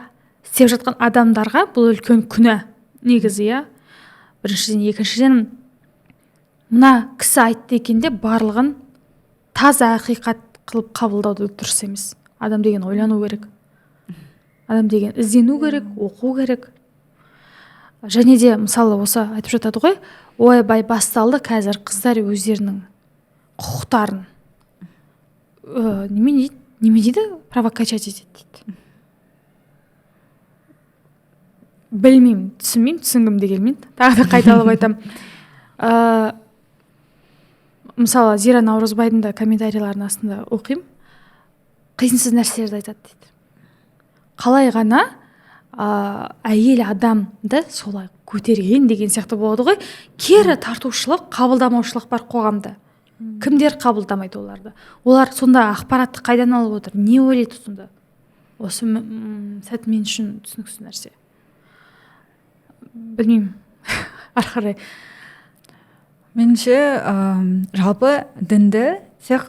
істеп жатқан адамдарға бұл үлкен күнә негізі, иә. Біріншіден, екіншіден, мына кісі айтты екен деп барлығын таза ақиқат қылып қабылдауды дұрыс емес. Адам деген ойлану керек. Адам деген іздену керек, оқу керек. Және де мысалы осы айтып жатады ғой, ойбай басталды қазір қыздар өздерінің құқықтарын неме дейді? Провокачать етеді дейді. Білмеймін, түсінгім де келмейді. Тағы да қайталап айтамын. Мысалы Зира Наурызбайдың да комментарийлерінің астында оқимын. Қисынсыз нәрселерді айтады дейді. Қалай ғана әйел адамды солай көтерген деген сияқты болады ғой. Кері тартушылық, қабылдамаушылық бар қоғамда. Кімдер қабылдамайды оларды? Олар сонда ақпаратты қайдан алып отыр? Не ойлайды сонда? Осы сәт мен үшін түсініксіз нәрсе. Білмеймін. Ары қарай. Меніңше жалпы дінді тек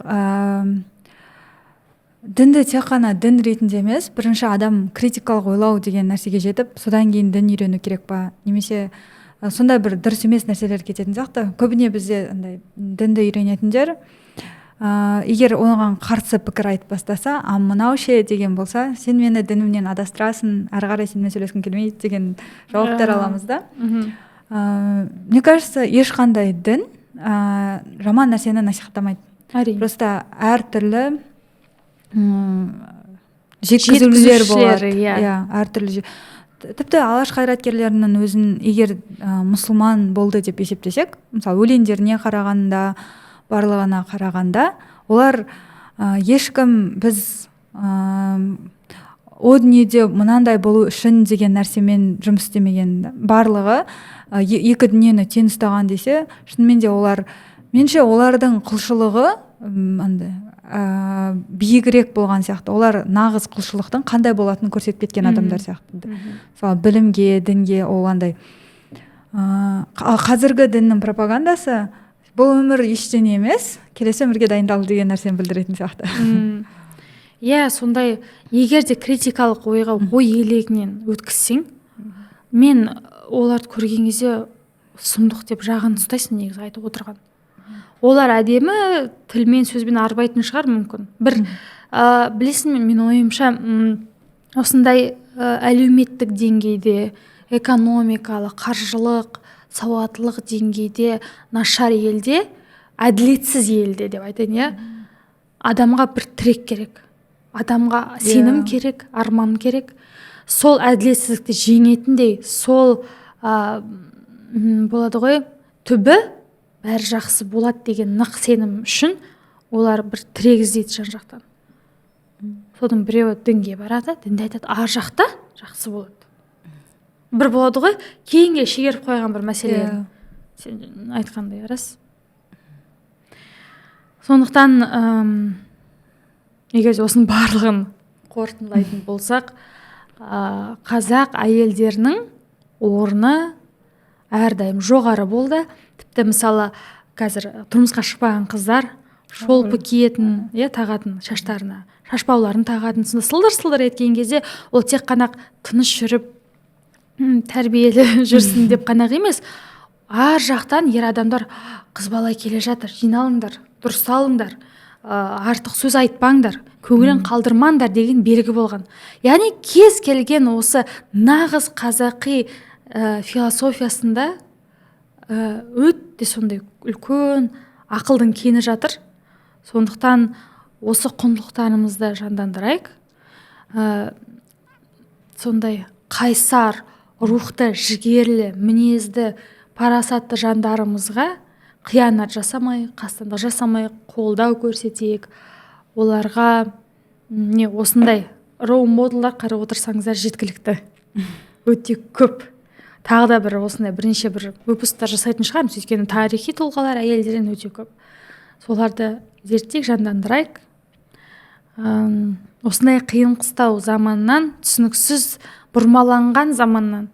қана дін ретінде емес, бірінші адам критикалық ойлау деген нәрсеге жетіп, содан кейін дін үйрену керек па, немесе сондай бір дұрыс емес нәрселер кететін сияқты. Көбіне бізде андай дінді үйренетіндер егер оған қарсы пікір айтып бастаса, мынау ше деген болса, сен мені дінімнен адастырасың, ары қарай сенімен сөйлескім келмейді деген жауаптар аламыз да. Мне кажется, ешқандай дін жаман нәрсені насихаттамайды. Просто әртүрлі жеткізулер болады. Әртүрлі. Тіпті алаш қайраткерлерінің өзін егер мұсылман болды деп есептесек, мысалы өлеңдеріне қарағанда, барлығына қарағанда, олар ешкім біз о дүниеде мынандай болу үшін деген нәрсемен жұмыс істемеген. Барлығы екі дүниені тең ұстаған десе, шынымен де олар, меніңше олардың құлшылығы биігірек болған сияқты. Олар нағыз құлшылықтың қандай болатынын көрсетіп кеткен адамдар сияқты. Мысалы білімге, дінге ол андай. Қазіргі діннің пропагандасы бұл өмір ештеңе емес, келесі өмірге дайындал деген нәрсені білдіретін сияқты. Иә, сондай егер де критикалық ойға ой елегінен өткізсең, мен оларды көрген кезде сұмдық деп жағын ұстайсың негізі айтып отырған. Олар әдемі тілмен, сөзбен арбайтын шығар мүмкін. Бір білесің, мен ойымша осындай әлеуметтік деңгейде, экономикалық, қаржылық, сауаттылық деңгейде нашар елде, әділетсіз елде деп айтайын, иә. Адамға бір тірек керек. Адамға сенім керек, арман керек. Сол әділетсіздікті жеңетіндей, сол болады ғой, түбі бәрі жақсы болады деген нық сенім үшін олар бір тірек іздейді жан жақтан. Соның біреуі дінге барады, дінде айтады, ар жақта жақсы болады. Бір болады ғой, кейінге шегеріп қойған бір мәселе. Сен айтқандай рас. Сондықтан егер осының барлығын қорытындылайтын болсақ, қазақ әйелдерінің орны әрдайым жоғары болды. Тіпті мысалы қазір тұрмысқа шықпаған қыздар шолпы киетін, тағатын шаштарына, шашбауларын тағатын, сылдыр-сылдыр еткен кезде ол тек қана тыныш жүріп, тәрбиелі жүрсін деп қана емес, ар жақтан ер адамдар қыз бала келе жатыр, жиналыңдар, дұрысталыңдар, артық сөз айтпаңдар, көңілін қалдырмаңдар деген белгі болған. Яғни кез келген осы нағыз қазақи философиясында өте сондай үлкен ақылдың кені жатыр. Сондықтан осы құндылықтарымызды жандандырайық. Сондай қайсар, рухты, жігерлі, мінезді, парасатты жандарымызға қиянат жасамай, қастандық жасамай, қолдау көрсетейік. Оларға осындай роу моделдер қарап отырсаңыздар жеткілікті. Өте көп. Тағы да бір осындай бірнеше бір выпусктар жасайтын шығармыз, өйткені тарихи тұлғалар әйелдерден өте көп. Соларды зерттейік, жандандырайық. Осындай қиын қыстау заманнан, түсініксіз бұрмаланған заманнан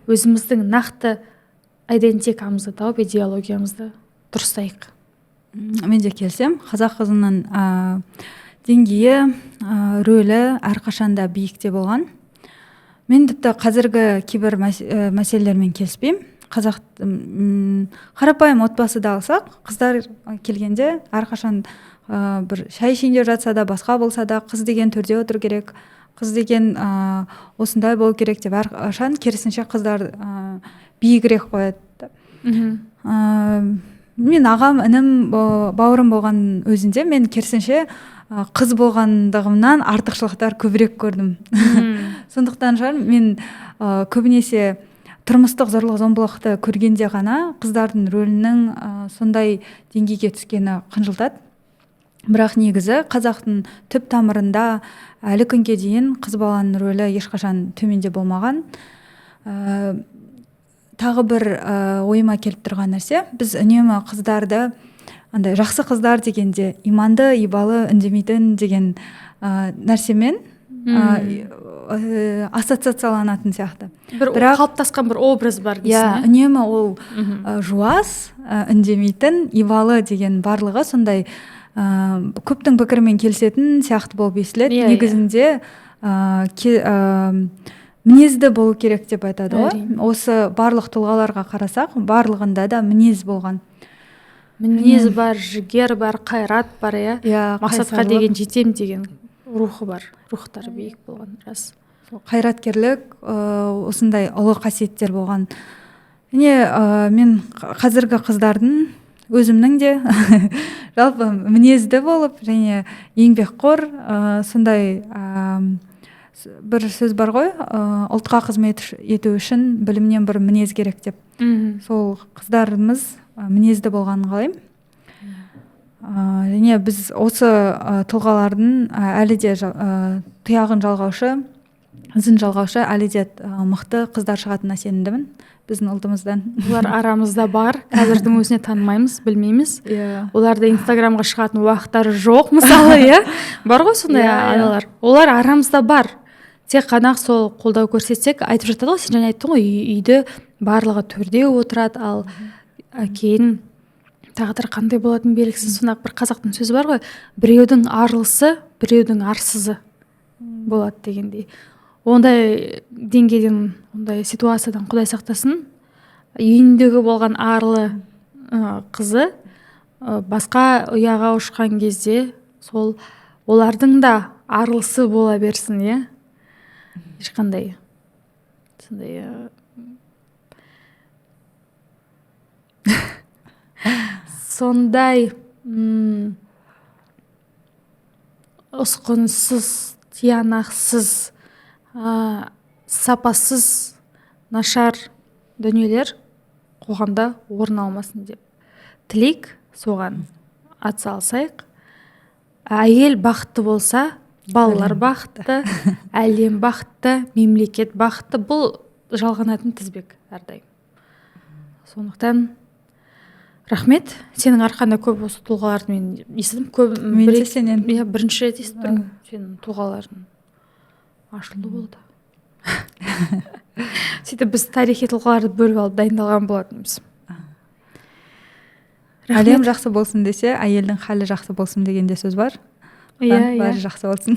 өзіміздің нақты идентикамызды тауып, идеологиямызды дұрыстайық. Мен де келсем, қазақ қызының деңгейі, рөлі әрқашанда биікте болған. Мен тіпті қазіргі кейбір мәселелермен келіспеймін. Қарапайым отбасыда алсақ, қыздар келгенде әрқашан бір шай ішейін жатса да, басқа болса да, қыз деген төрде отыру керек, қыз деген осындай болу керек деп әрқашан керісінше қыздар биігірек қояды. Мен ағам, інім, бауырым болған өзінде мен керісінше қыз болғандығымнан артықшылықтар көбірек көрдім. Сондықтан шығар мен көбінесе тұрмыстық зорлық-зомбылықты көргенде ғана қыздардың рөлінің сондай деңгейге түскені қынжылтады. Бірақ негізі қазақтың түп тамырында әлі күнге дейін қыз баланың рөлі ешқашан төменде болмаған. Тағы бір ойыма келіп тұрған нәрсе, біз үнемі қыздарды андай жақсы қыздар дегенде иманды, ибалы, үндемейтін деген нәрсемен ассоциацияланатын сияқты. Бірақ қалыптасқан бір образ бар дейсің. Үнемі ол жуас, үндемейтін, ибалы деген барлығы сондай көптің пікірімен келісетін сияқты болып естіледі. Негізінде мінезді болу керек деп айтады ғой. Осы барлық тұлғаларға қарасақ, барлығында да мінез болған. Мінез бар, жігер бар, қайрат бар, мақсатқа деген жетем деген рухы бар, рухтары биік болған, рас. Қайраткерлік, осындай ұлы қасиеттер болған. Мен қазіргі қыздардың өзімнің де жалпы мінезді болып және еңбекқор, сондай бір сөз бар ғой, ұлтқа қызмет ету үшін білімнен бір мінез керек деп. Сол қыздарымыз мінезді болғанын қалаймын. Және біз осы тұлғалардың әлі де тұяғын жалғаушы, ізін жалғаушы әлі де мықты қыздар шығатынына сенімдімін біздің ұлтымыздан. Олар арамызда бар, қазірдің өзіне танымаймыз, білмейміз. Оларда инстаграмға шығатын уақыттары жоқ, мысалы, бар ғой сондай аналар. Олар арамызда бар. Тек қана сол қолдау көрсетсек, айтып жатады ғой, сен жаңа айттың ғой, үйді барлығы төрде отырады, ал кейін тағдыр қандай болатын белгісіз. Сонда бір қазақтың сөзі бар ғой, біреудің арлысы, біреудің арсызы болады дегендей. Ондай деңгейден, ондай ситуациядан Құдай сақтасын. Үйіндегі болған арлы қызы басқа ұяға ұшқан кезде сол олардың да арлысы бола берсін, ешқандай сондай сондай ұсқынсыз, тиянақсыз, сапасыз, нашар дүниелер қоғамда орын алмасын деп тілейік, соған атсалысайық. Әйел бақытты болса, балалар бақытты, әлем бақытты, мемлекет бақытты. Бұл жалғанатын тізбек әрдайым. Сондықтан рахмет. Сенің арқаңда көп осы тұлғаларды мен естідім. Мен де сенен. Бірінші рет естідім сенің тұлғалардың ашылу болды. Сөйтіп біз тарихи тұлғаларды бөліп алып дайындалған болатынбыз. Әлем жақсы болсын десе, әйелдің халі жақсы болсын деген де сөз бар. Бәрі жақсы болсын.